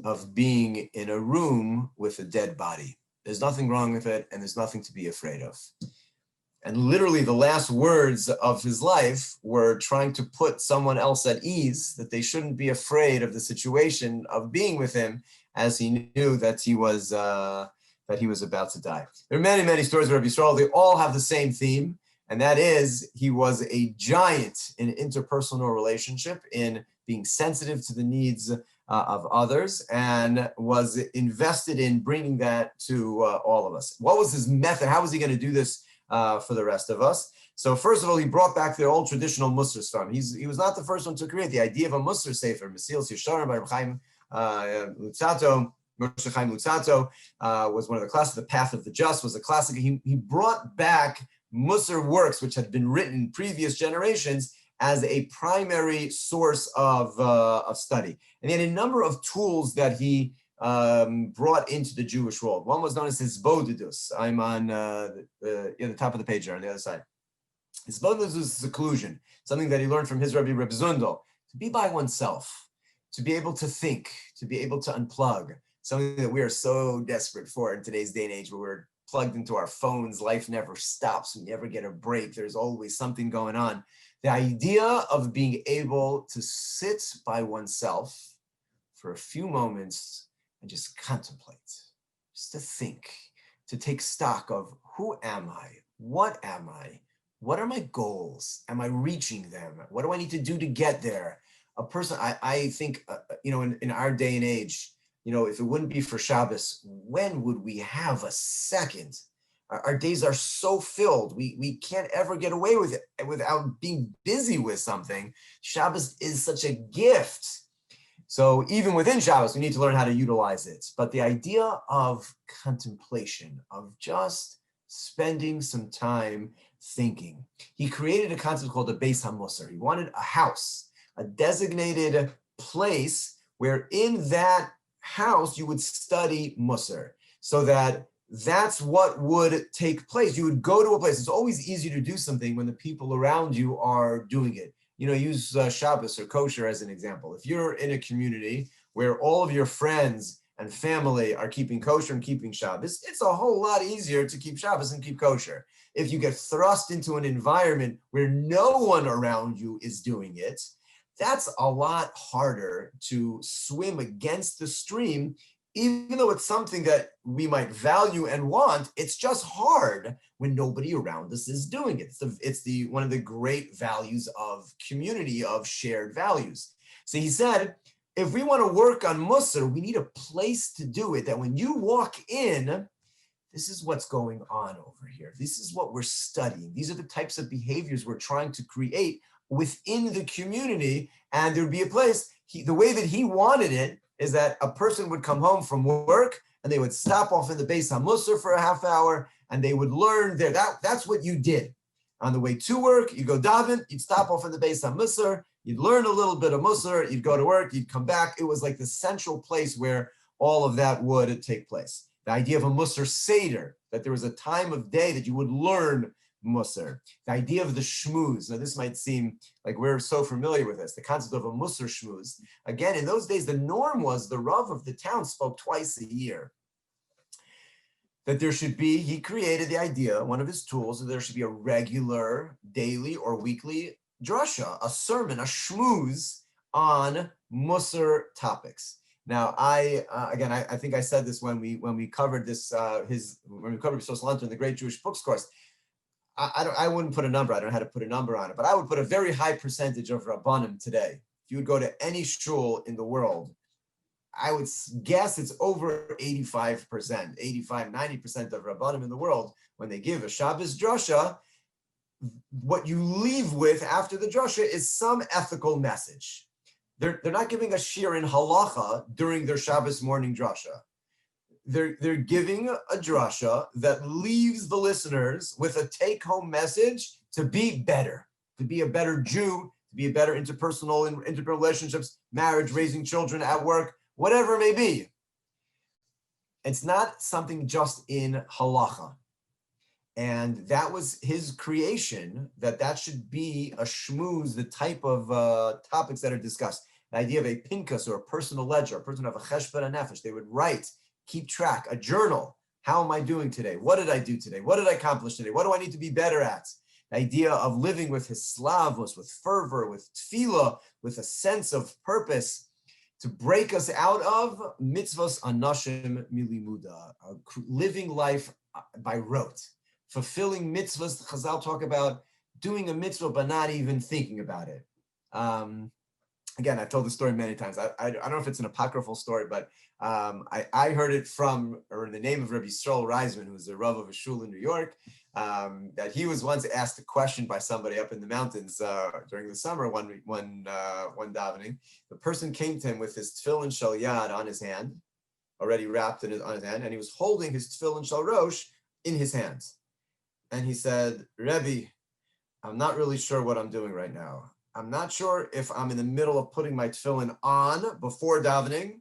of being in a room with a dead body. There's nothing wrong with it, and there's nothing to be afraid of. And literally the last words of his life were trying to put someone else at ease, that they shouldn't be afraid of the situation of being with him, as he knew that he was about to die. There are many, many stories of Rabbi Yisrael. They all have the same theme, and that is he was a giant in interpersonal relationship, in being sensitive to the needs of others, and was invested in bringing that to all of us. What was his method? How was he going to do this for the rest of us? So first of all, he brought back the old traditional Mussar farm. He was not the first one to create the idea of a Mussar sefer. Mesilas Yesharim by Reb Chaim Lutzato. Moshe Chaim Lutzato was one of the classics. The Path of the Just was a classic. He brought back Mussar works, which had been written in previous generations, as a primary source of study. And he had a number of tools that he brought into the Jewish world. One was known as Hisbodedus. I'm on the top of the page there on the other side. Hisbodedus is seclusion, something that he learned from his Rabbi Reb Zundel, to be by oneself, to be able to think, to be able to unplug, something that we are so desperate for in today's day and age, where we're plugged into our phones. Life never stops. We never get a break. There's always something going on. The idea of being able to sit by oneself for a few moments and just contemplate, just to think, to take stock of who am I? What am I? What are my goals? Am I reaching them? What do I need to do to get there? A person, I think, in our day and age, if it wouldn't be for Shabbos, when would we have a second? Our days are so filled. We can't ever get away with it without being busy with something. Shabbos is such a gift. So even within Shabbos, we need to learn how to utilize it. But the idea of contemplation, of just spending some time thinking. He created a concept called the Beis HaMussar. He wanted a house, a designated place where in that house you would study Mussar, so that's what would take place. You would go to a place. It's always easier to do something when the people around you are doing it. Use Shabbos or kosher as an example. If you're in a community where all of your friends and family are keeping kosher and keeping Shabbos, it's a whole lot easier to keep Shabbos and keep kosher. If you get thrust into an environment where no one around you is doing it, that's a lot harder to swim against the stream. Even though it's something that we might value and want, it's just hard when nobody around us is doing it. It's one of the great values of community, of shared values. So he said, if we want to work on Mussar, we need a place to do it, that when you walk in, this is what's going on over here. This is what we're studying. These are the types of behaviors we're trying to create within the community. And there'd be a place, the way that he wanted it is that a person would come home from work and they would stop off in the Beis HaMussar for a half hour and they would learn there. That's what you did. On the way to work, you'd go daven, you'd stop off in the Beis HaMussar, you'd learn a little bit of Mussar, you'd go to work, you'd come back. It was like the central place where all of that would take place. The idea of a Mussar Seder, that there was a time of day that you would learn Mussar. The idea of the shmooze. Now, this might seem like we're so familiar with this, the concept of a Mussar shmooze. Again, in those days, the norm was the Rav of the town spoke twice a year. That there should be, he created the idea, one of his tools, that there should be a regular daily or weekly drasha, a sermon, a shmooze on Mussar topics. Now, I think I said this when we covered this, when we covered Social Lunch in the Great Jewish Books course. I wouldn't put a number. I don't know how to put a number on it, but I would put a very high percentage of Rabbanim today. If you would go to any shul in the world, I would guess it's over 85%, 85, 90% of Rabbanim in the world, when they give a Shabbos drasha, what you leave with after the drasha is some ethical message. They're not giving a shir in halacha during their Shabbos morning drasha. They're giving a drasha that leaves the listeners with a take-home message to be better, to be a better Jew, to be a better interpersonal and interrelationships, marriage, raising children, at work, whatever it may be. It's not something just in halacha. And that was his creation, that should be a shmooze, the type of topics that are discussed. The idea of a pinkas or a personal ledger, a person of a cheshbon nefesh, they would write, keep track, a journal. How am I doing today? What did I do today? What did I accomplish today? What do I need to be better at? The idea of living with hislavos, with fervor, with tefillah, with a sense of purpose, to break us out of mitzvos anashim milimuda, living life by rote, fulfilling mitzvahs. Chazal talk about doing a mitzvah but not even thinking about it. Again, I've told the story many times. I don't know if it's an apocryphal story, but I heard it from, or in the name of Rabbi Yisrael Reisman, who was the Rav of a shul in New York, that he was once asked a question by somebody up in the mountains during the summer, one davening. The person came to him with his tefillin shel yad on his hand, already wrapped on his hand, and he was holding his tefillin shel rosh in his hands. And he said, Rebbe, I'm not really sure what I'm doing right now. I'm not sure if I'm in the middle of putting my tefillin on before davening,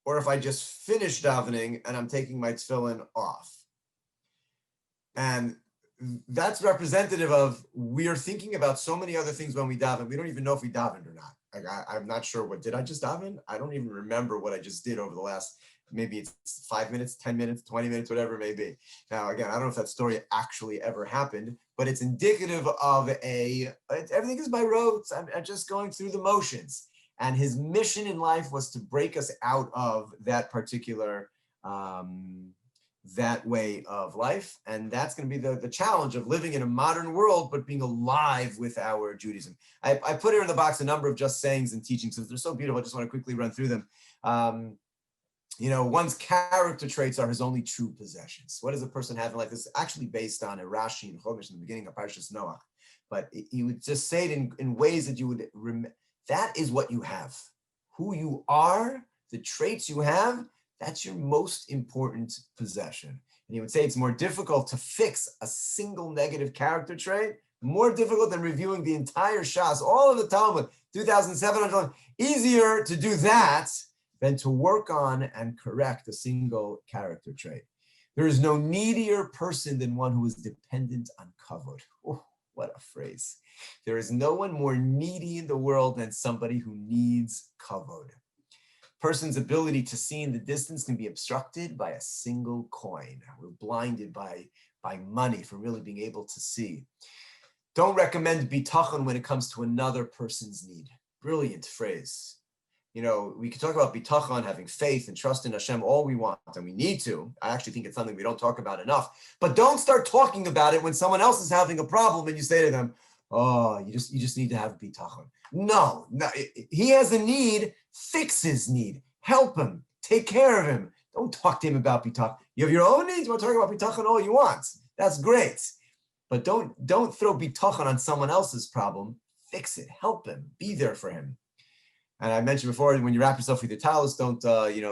or if I just finished davening and I'm taking my tefillin off. And that's representative of, we are thinking about so many other things when we daven. We don't even know if we davened or not. Like I'm not sure did I just daven? I don't even remember what I just did over the last, maybe it's 5 minutes, 10 minutes, 20 minutes, whatever it may be. Now, again, I don't know if that story actually ever happened, but it's indicative of everything is by rote. I'm just going through the motions. And his mission in life was to break us out of that particular, that way of life. And that's going to be the challenge of living in a modern world, but being alive with our Judaism. I put here in the box a number of just sayings and teachings, since they're so beautiful. I just want to quickly run through them. One's character traits are his only true possessions. What does a person have in life? This is actually based on a Rashi and Chumash in the beginning of Parshas Noach. But he would just say it in ways that you would remember. That is what you have. Who you are, the traits you have, that's your most important possession. And he would say it's more difficult to fix a single negative character trait, more difficult than reviewing the entire Shas, all of the Talmud, 2,700. Easier to do that than to work on and correct a single character trait. There is no needier person than one who is dependent on kavod. Oh, what a phrase. There is no one more needy in the world than somebody who needs kavod. Person's ability to see in the distance can be obstructed by a single coin. We're blinded by money for really being able to see. Don't recommend bitachon when it comes to another person's need. Brilliant phrase. You know, we can talk about bitachon, having faith and trust in Hashem all we want, and we need to. I actually think it's something we don't talk about enough. But don't start talking about it when someone else is having a problem and you say to them, oh, you just need to have bitachon. No, he has a need, fix his need, help him, take care of him. Don't talk to him about bitachon. You have your own needs, you want to talk about bitachon all you want. That's great. But don't throw bitachon on someone else's problem. Fix it, help him, be there for him. And I mentioned before, when you wrap yourself with your talis, don't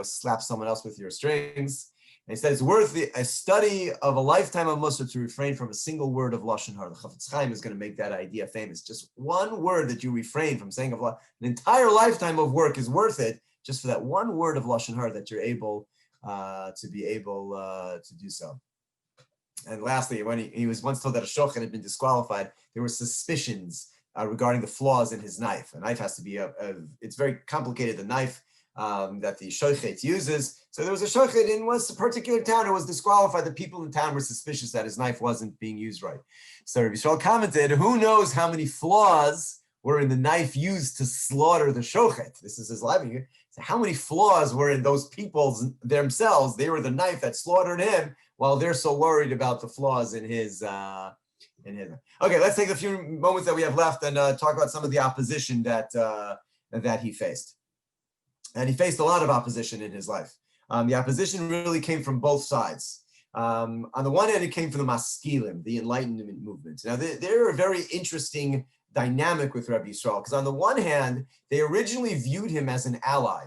slap someone else with your strings. And he said it's worth a study of a lifetime of Mussar to refrain from a single word of lashon hara. The Chafetz Chaim is going to make that idea famous. Just one word that you refrain from saying an entire lifetime of work is worth it, just for that one word of lashon hara that you're able to do so. And lastly, when he was once told that a shochet had been disqualified, there were suspicions regarding the flaws in his knife. A knife has to be it's very complicated, the knife that the shochet uses. So there was a shochet in one particular town who was disqualified. The people in town were suspicious that his knife wasn't being used right. So Rabbi Yisrael commented, who knows how many flaws were in the knife used to slaughter the shochet? This is his livelihood. So how many flaws were in those people themselves? They were the knife that slaughtered him, while they're so worried about the flaws in his Okay, let's take the few moments that we have left and talk about some of the opposition that he faced. And he faced a lot of opposition in his life. The opposition really came from both sides. On the one hand, it came from the Maskilim, the Enlightenment movement. Now, they're a very interesting dynamic with Rabbi Yisrael, because on the one hand, they originally viewed him as an ally.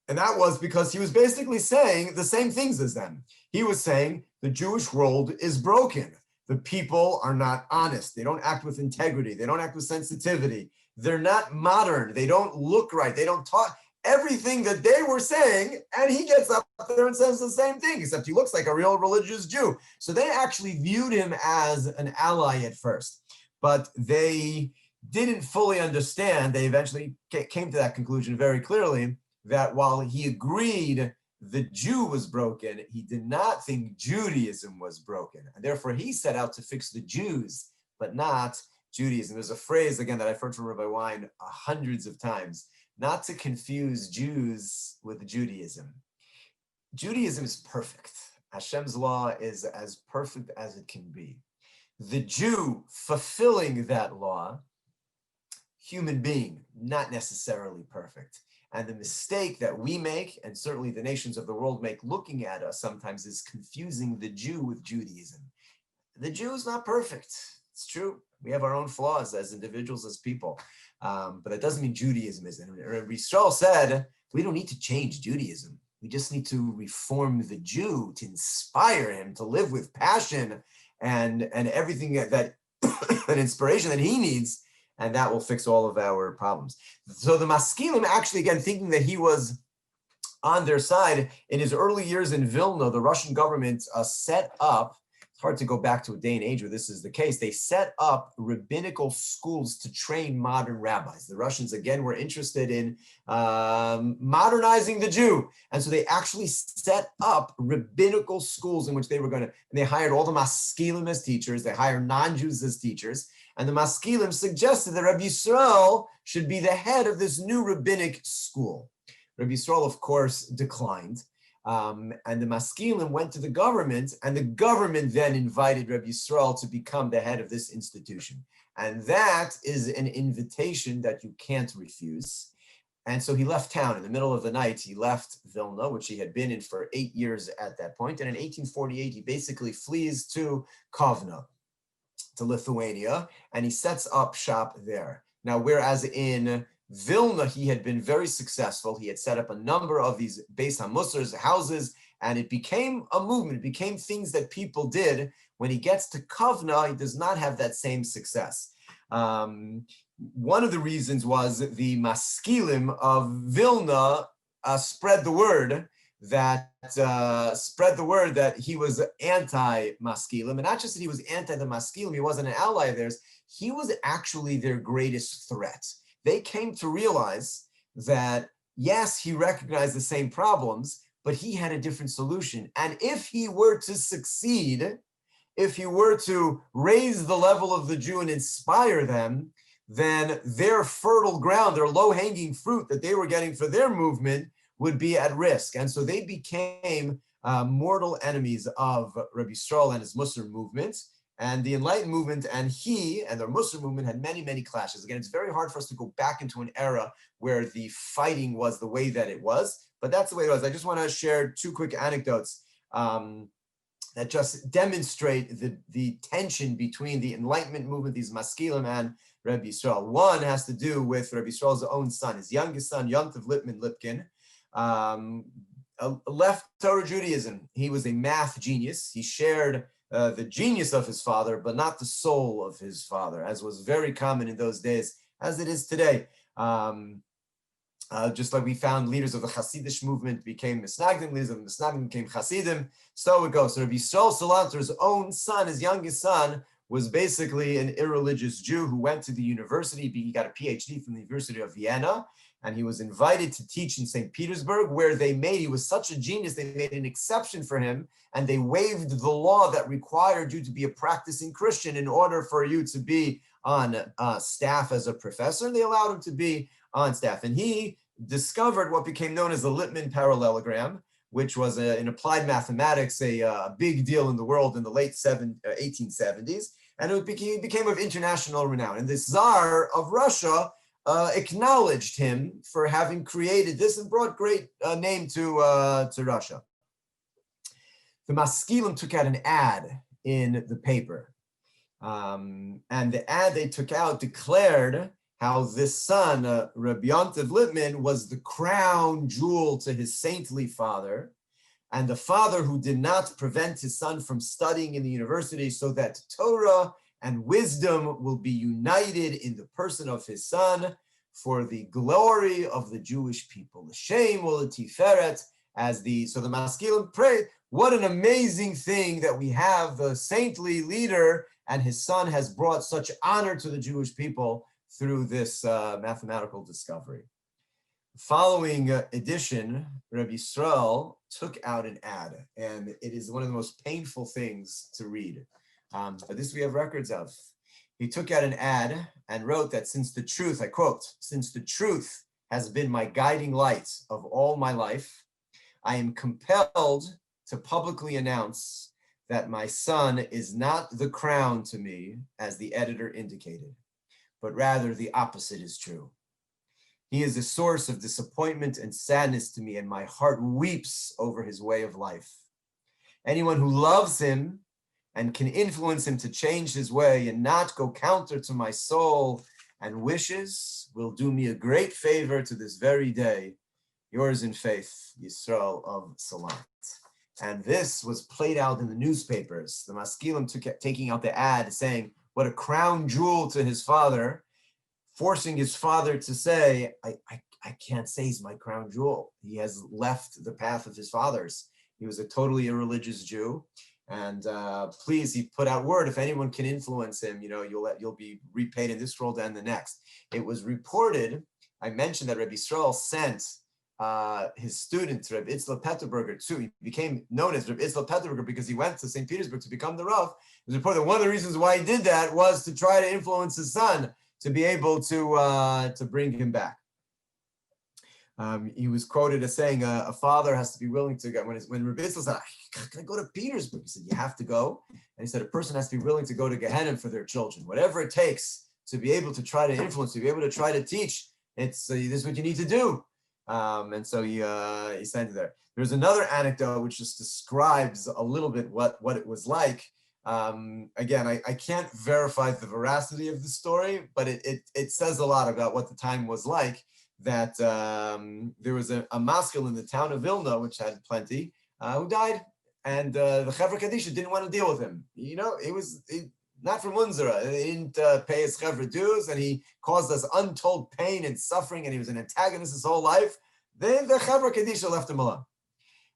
And that was because he was basically saying the same things as them. He was saying the Jewish world is broken. The people are not honest. They don't act with integrity. They don't act with sensitivity. They're not modern. They don't look right. They don't talk. Everything that they were saying, and he gets up there and says the same thing, except he looks like a real religious Jew. So they actually viewed him as an ally at first, but they didn't fully understand. They eventually came to that conclusion very clearly, that while he agreed the Jew was broken, he did not think Judaism was broken. And therefore he set out to fix the Jews, but not Judaism. There's a phrase, again, that I've heard from Rabbi Wein hundreds of times, not to confuse Jews with Judaism. Judaism is perfect. Hashem's law is as perfect as it can be. The Jew fulfilling that law, human being, not necessarily perfect. And the mistake that we make, and certainly the nations of the world make looking at us sometimes, is confusing the Jew with Judaism. The Jew is not perfect. It's true. We have our own flaws as individuals, as people. But that doesn't mean Judaism isn't. Rabbi Yisrael said, we don't need to change Judaism. We just need to reform the Jew, to inspire him to live with passion and everything that an inspiration that he needs, and that will fix all of our problems. So the Maskilim actually, again, thinking that he was on their side, in his early years in Vilna, the Russian government set up, it's hard to go back to a day and age where this is the case, they set up rabbinical schools to train modern rabbis. The Russians, again, were interested in modernizing the Jew. And so they actually set up rabbinical schools in which they were going to, and they hired all the Maskilim as teachers, they hired non-Jews as teachers, and the Maskilim suggested that Rabbi Yisrael should be the head of this new rabbinic school. Rabbi Yisrael, of course, declined. And the Maskilim went to the government, and the government then invited Rabbi Yisrael to become the head of this institution. And that is an invitation that you can't refuse. And so he left town in the middle of the night. He left Vilna, which he had been in for 8 years at that point. And in 1848, he basically flees to Kovna, to Lithuania, and he sets up shop there. Now, whereas in Vilna, he had been very successful. He had set up a number of these Beis HaMussar's houses, and it became a movement. It became things that people did. When he gets to Kovna, he does not have that same success. One of the reasons was the Maskilim of Vilna spread the word that he was anti-Maskilim, and not just that he was anti the Maskilim, he wasn't an ally of theirs, he was actually their greatest threat. They came to realize that yes, he recognized the same problems, but he had a different solution. And if he were to succeed, if he were to raise the level of the Jew and inspire them, then their fertile ground, their low-hanging fruit that they were getting for their movement would be at risk. And so they became mortal enemies of Rabbi Yisrael and his Mussar movement. And the Enlightened movement and he and the Mussar movement had many, many clashes. Again, it's very hard for us to go back into an era where the fighting was the way that it was, but that's the way it was. I just want to share two quick anecdotes that just demonstrate the tension between the Enlightenment movement, these Maskilim, and Rabbi Yisrael. One has to do with Rabbi Yisrael's own son, his youngest son, Yontiv Lipkin, left Torah Judaism. He was a math genius. He shared the genius of his father, but not the soul of his father, as was very common in those days, as it is today. Just like we found leaders of the Hasidis movement became Misnagdim, leaders of Misnagdim became Hasidim, so it goes. So Rabbi Yisrael Salanter's own son, his youngest son, was basically an irreligious Jew who went to the university. He got a PhD from the University of Vienna, and he was invited to teach in St. Petersburg, where he was such a genius, they made an exception for him, and they waived the law that required you to be a practicing Christian in order for you to be on staff as a professor. They allowed him to be on staff, and he discovered what became known as the Lippmann parallelogram, which was in applied mathematics a big deal in the world in the late 1870s, and it became of international renown. And the Tsar of Russia acknowledged him for having created this and brought great name to Russia. The Maskilim took out an ad in the paper, and the ad they took out declared how this son, Rabbi Yontiv Lipman, was the crown jewel to his saintly father, and the father who did not prevent his son from studying in the university, so that Torah and wisdom will be united in the person of his son for the glory of the Jewish people. L'shem u'letiferet, so the Maskilim prayed, what an amazing thing that we have the saintly leader and his son has brought such honor to the Jewish people through this mathematical discovery. Following edition, Rabbi Yisrael took out an ad, and it is one of the most painful things to read. But this we have records of. He took out an ad and wrote that since the truth, I quote, since the truth has been my guiding light of all my life, I am compelled to publicly announce that my son is not the crown to me, as the editor indicated, but rather the opposite is true. He is a source of disappointment and sadness to me, and my heart weeps over his way of life. Anyone who loves him and can influence him to change his way and not go counter to my soul and wishes will do me a great favor to this very day. Yours in faith, Yisrael of Salant. And this was played out in the newspapers. The Maskilim taking out the ad saying, what a crown jewel to his father, forcing his father to say, I can't say he's my crown jewel. He has left the path of his fathers. He was a totally irreligious Jew. And please, he put out word, if anyone can influence him, you'll be repaid in this world and the next. It was reported, I mentioned that Rabbi Yisrael sent his student, Reb Itzla Petterberger, too. He became known as Reb Itzla Petterberger because he went to St. Petersburg to become the Rav. It was reported that one of the reasons why he did that was to try to influence his son to be able to bring him back. He was quoted as saying, a father has to be willing to go. When Reb Itzla said, can I go to Petersburg? He said, you have to go. And he said, a person has to be willing to go to Gehenna for their children. Whatever it takes to be able to try to influence, to be able to try to teach, this is what you need to do. And so he sent it there. There's another anecdote which just describes a little bit what it was like. Again, I can't verify the veracity of the story, but it says a lot about what the time was like, that there was a maskil in the town of Vilna, which had plenty, who died, and the Chevra Kadisha didn't want to deal with him. He was not from Mussar. He didn't pay his Chevra dues, and he caused us untold pain and suffering, and he was an antagonist his whole life. Then the Chevra Kadisha left him alone.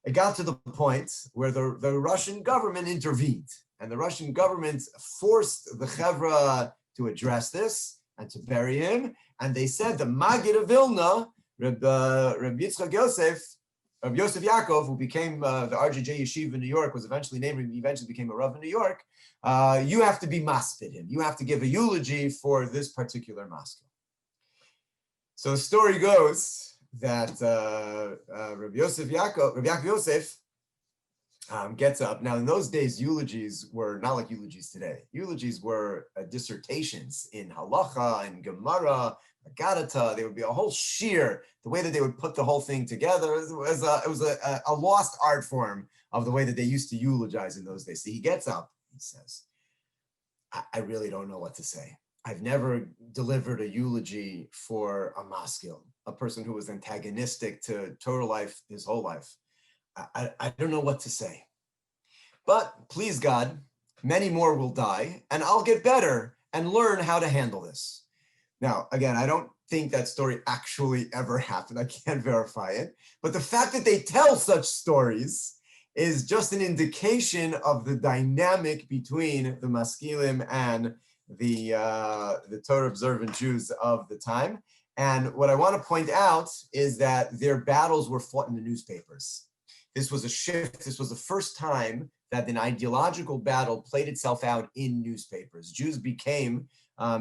It got to the point where the Russian government intervened, and the Russian government forced the Chevra to address this and to bury him. And they said the Maggid of Vilna Reb Yitzchak Yosef, Reb Yosef Yaakov, who became the RJJ Yeshiva in New York, was eventually named, he eventually became a Rav in New York. You have to be maspid him. You have to give a eulogy for this particular maskil. So the story goes that Reb Yaakov Yosef gets up. Now, in those days, eulogies were not like eulogies today. Eulogies were dissertations in halacha and gemara, Agadata. There would be a whole sheer. The way that they would put the whole thing together it was a lost art form of the way that they used to eulogize in those days. So he gets up. He says, I really don't know what to say. I've never delivered a eulogy for a maskil, a person who was antagonistic to Torah life his whole life. I don't know what to say. But please God, many more will die, and I'll get better and learn how to handle this. Now, again, I don't think that story actually ever happened. I can't verify it. But the fact that they tell such stories is just an indication of the dynamic between the maskilim and the Torah observant Jews of the time. And what I want to point out is that their battles were fought in the newspapers. This was a shift. This was the first time that an ideological battle played itself out in newspapers. Jews became,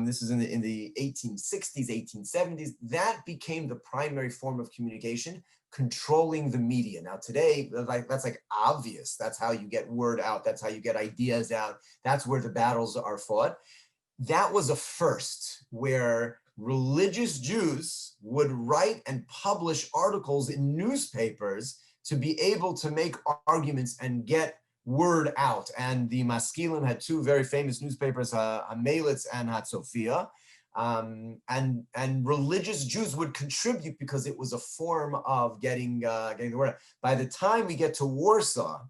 this is in the 1860s, 1870s, that became the primary form of communication, controlling the media. Now today, that's like obvious. That's how you get word out. That's how you get ideas out. That's where the battles are fought. That was a first where religious Jews would write and publish articles in newspapers to be able to make arguments and get word out. And the Maskilim had two very famous newspapers, Hamelitz and Hatzofia. And religious Jews would contribute because it was a form of getting the word out. By the time we get to Warsaw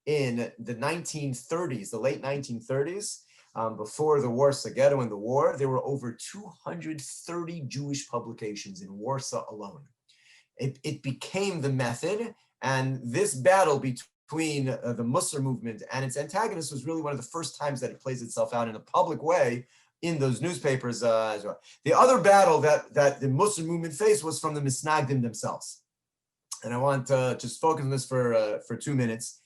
in the 1930s, the late 1930s, before the Warsaw Ghetto and the war, there were over 230 Jewish publications in Warsaw alone. It became the method, and this battle between the Mussar movement and its antagonists was really one of the first times that it plays itself out in a public way in those newspapers as well. The other battle that the Mussar movement faced was from the Misnagdim themselves. And I want to just focus on this for 2 minutes.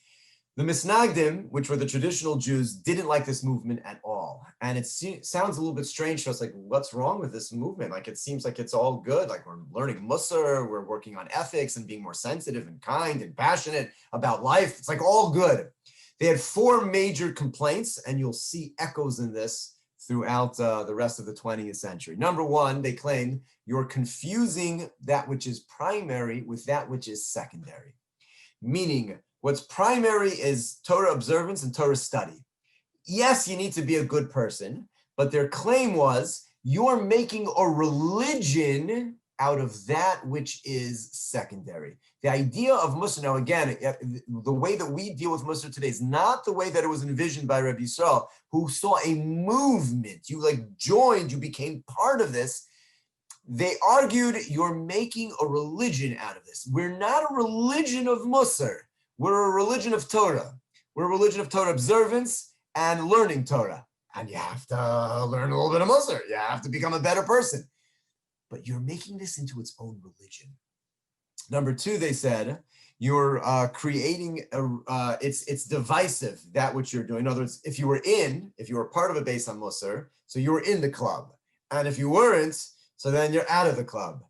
The Misnagdim, which were the traditional Jews, didn't like this movement at all. And it sounds a little bit strange to us, like, what's wrong with this movement? Like, it seems like it's all good. Like, we're learning Mussar, we're working on ethics and being more sensitive and kind and passionate about life. It's like all good. They had 4 major complaints, and you'll see echoes in this throughout the rest of the 20th century. Number 1, they claim you're confusing that which is primary with that which is secondary. Meaning, what's primary is Torah observance and Torah study. Yes, you need to be a good person, but their claim was you're making a religion out of that which is secondary. The idea of Mussar, now again, the way that we deal with Mussar today is not the way that it was envisioned by Rabbi Yisrael, who saw a movement. You joined, you became part of this. They argued you're making a religion out of this. We're not a religion of Mussar. We're a religion of Torah. We're a religion of Torah observance and learning Torah. And you have to learn a little bit of Mussar. You have to become a better person. But you're making this into its own religion. Number 2, they said, you're creating, it's divisive, that which you're doing. In other words, if you were part of a base on Mussar, so you were in the club. And if you weren't, so then you're out of the club.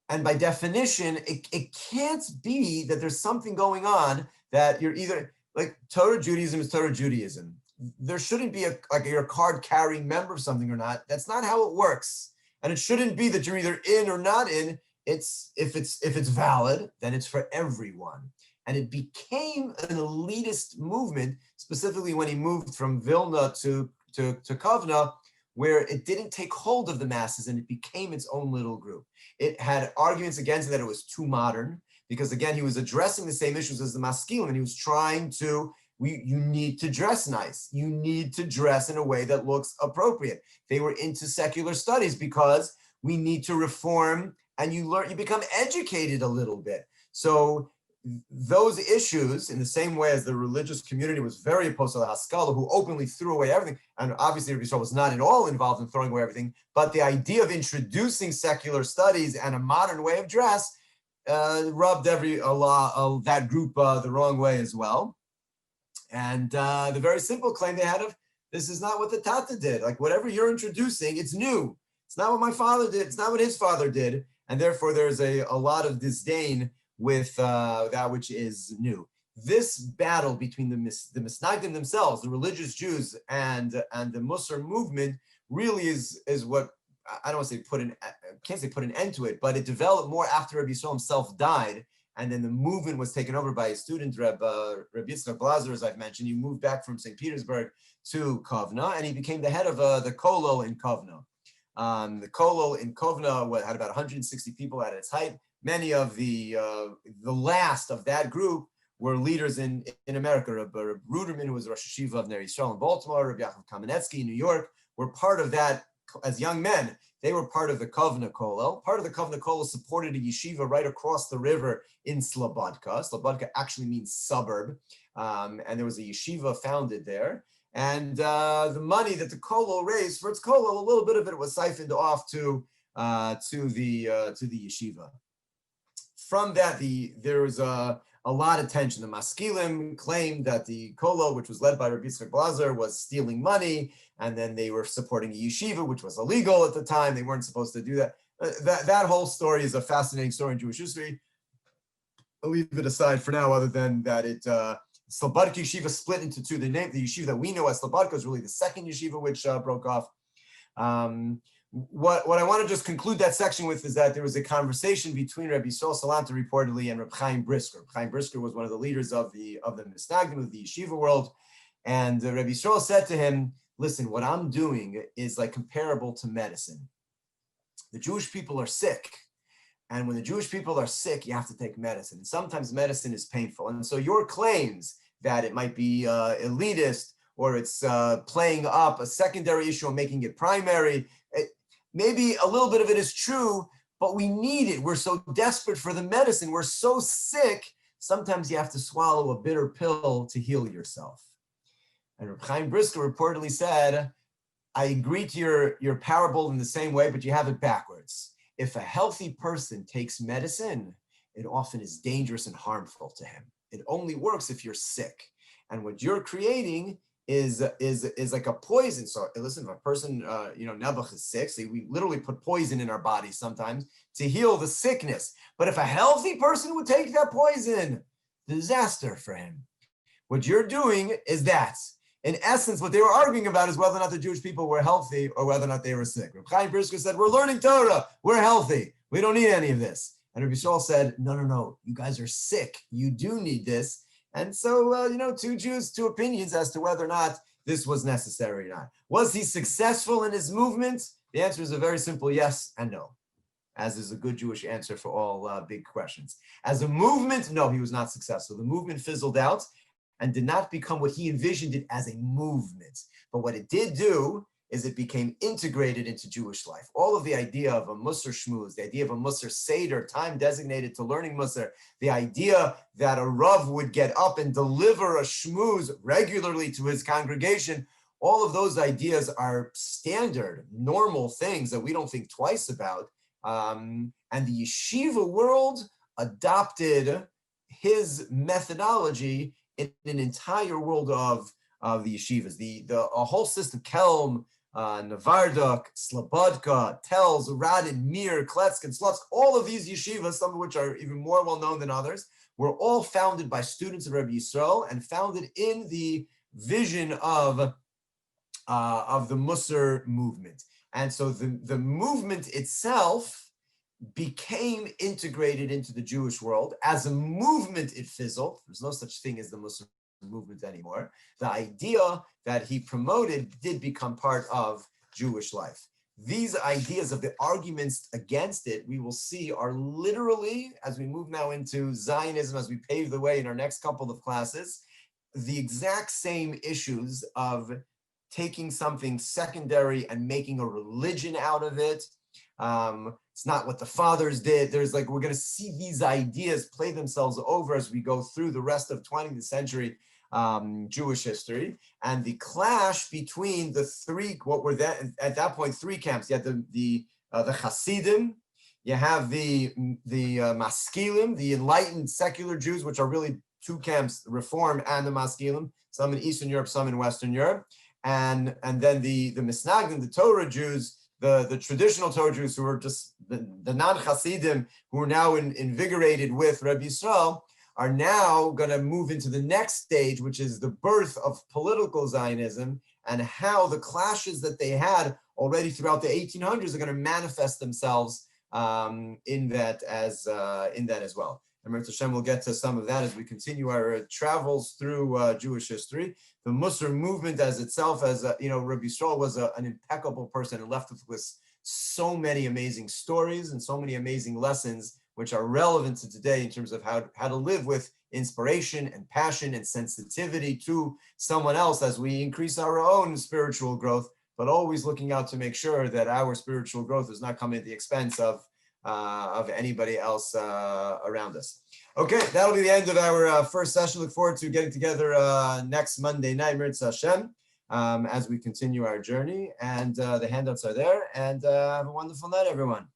And by definition, it can't be that there's something going on that you're either, like Torah Judaism is Torah Judaism. There shouldn't be you're a card-carrying member of something or not. That's not how it works. And it shouldn't be that you're either in or not in. If it's valid, then it's for everyone. And it became an elitist movement, specifically when he moved from Vilna to Kovna, where it didn't take hold of the masses and it became its own little group. It had arguments against it that it was too modern, because again, he was addressing the same issues as the Maskilim, and he was trying to, you need to dress nice. You need to dress in a way that looks appropriate. They were into secular studies because we need to reform, and you become educated a little bit. So those issues, in the same way as the religious community was very opposed to the Haskalah, who openly threw away everything, and obviously Rabbi Yisrael was not at all involved in throwing away everything, but the idea of introducing secular studies and a modern way of dress rubbed that group the wrong way as well. And the very simple claim they had of, this is not what the Tata did. Like, whatever you're introducing, it's new. It's not what my father did. It's not what his father did. And therefore, there's a lot of disdain with that which is new. This battle between the Misnagdim themselves, the religious Jews, and the Mussar movement really is what, I don't want to say can't say put an end to it, but it developed more after Rabbi Yisrael himself died, and then the movement was taken over by a student, Rabbi Yitzchak Blazer, as I've mentioned. He moved back from St. Petersburg to Kovna, and he became the head of the Kollel in Kovna. The Kollel in Kovna had about 160 people at its height. Many of the last of that group were leaders in America. Rabbi Ruderman, who was Rosh Hashiva of Ner Yisrael in Baltimore, Rabbi Yaakov Kamenetsky in New York, were part of that as young men. They were part of the Kovna Kollel. Part of the Kovna Kollel supported a yeshiva right across the river in Slobodka. Slobodka actually means suburb. And there was a yeshiva founded there. And the money that the Kollel raised for its Kollel, a little bit of it was siphoned off to the yeshiva. From that, there was a lot of tension. The Maskilim claimed that the Kollel, which was led by Rabbi Yitzchak Blazer, was stealing money, and then they were supporting a yeshiva, which was illegal at the time. They weren't supposed to do that. That whole story is a fascinating story in Jewish history. I'll leave it aside for now, other than that Slobodka yeshiva split into two. The yeshiva that we know as Slobodka is really the second yeshiva which broke off. What I want to just conclude that section with is that there was a conversation between Rabbi Yisrael Salanter reportedly and Reb Chaim Brisker. Reb Chaim Brisker was one of the leaders of the Misnagdim, of the yeshiva world. And Rabbi Yisrael said to him, listen, what I'm doing is like comparable to medicine. The Jewish people are sick. And when the Jewish people are sick, you have to take medicine. And sometimes medicine is painful. And so your claims that it might be elitist, or it's playing up a secondary issue and making it primary, maybe a little bit of it is true, but we need it. We're so desperate for the medicine. We're so sick. Sometimes you have to swallow a bitter pill to heal yourself. And Reb Chaim Brisker reportedly said, I agree to your parable in the same way, but you have it backwards. If a healthy person takes medicine, it often is dangerous and harmful to him. It only works if you're sick. And what you're creating is like a poison. So listen, if a person, Nebuch is sick, so we literally put poison in our bodies sometimes to heal the sickness. But if a healthy person would take that poison, disaster for him. What you're doing is that. In essence, what they were arguing about is whether or not the Jewish people were healthy or whether or not they were sick. Reb Chaim Brisker said, we're learning Torah. We're healthy. We don't need any of this. And Rabbi Yisrael said, no. You guys are sick. You do need this. And so, two Jews, two opinions as to whether or not this was necessary or not. Was he successful in his movement? The answer is a very simple yes and no, as is a good Jewish answer for all big questions. As a movement, no, he was not successful. The movement fizzled out and did not become what he envisioned it as a movement. But what it did do is it became integrated into Jewish life. All of the idea of a Mussar shmuz, the idea of a Mussar seder, time designated to learning Mussar, the idea that a Rav would get up and deliver a shmuz regularly to his congregation, all of those ideas are standard, normal things that we don't think twice about. And the yeshiva world adopted his methodology in an entire world of the yeshivas. A whole system, Kelm, Navardok, Slobodka, Telz, Radin, Mir, Kletsk, and Slutsk, all of these yeshivas, some of which are even more well-known than others, were all founded by students of Rabbi Yisrael and founded in the vision of the Mussar movement. And so the movement itself became integrated into the Jewish world. As a movement, it fizzled. There's no such thing as the Mussar movement anymore. The idea that he promoted did become part of Jewish life. These ideas of the arguments against it, we will see, are literally, as we move now into Zionism, as we pave the way in our next couple of classes, the exact same issues of taking something secondary and making a religion out of it. It's not what the fathers did. We're going to see these ideas play themselves over as we go through the rest of 20th century Jewish history, and the clash between the three, what were at that point three camps. You had the Hasidim, You have the Maskilim, the enlightened secular Jews, which are really two camps, the Reform and the Maskilim, some in Eastern Europe, some in Western Europe. And then the Misnagdim, the Torah Jews, the traditional Torah Jews who are just the non-Hasidim, who are now invigorated with Rebbe Yisrael, are now going to move into the next stage, which is the birth of political Zionism, and how the clashes that they had already throughout the 1800s are going to manifest themselves in that as well. And Mirza Hashem will get to some of that as we continue our travels through Jewish history. The Mussar movement as itself, as Rabbi Yisrael was an impeccable person and left us with so many amazing stories and so many amazing lessons, which are relevant to today in terms of how to live with inspiration and passion and sensitivity to someone else as we increase our own spiritual growth, but always looking out to make sure that our spiritual growth does not come at the expense of anybody else around us. Okay, that'll be the end of our first session. Look forward to getting together next Monday night, Mirza Hashem, as we continue our journey. And the handouts are there. And have a wonderful night, everyone.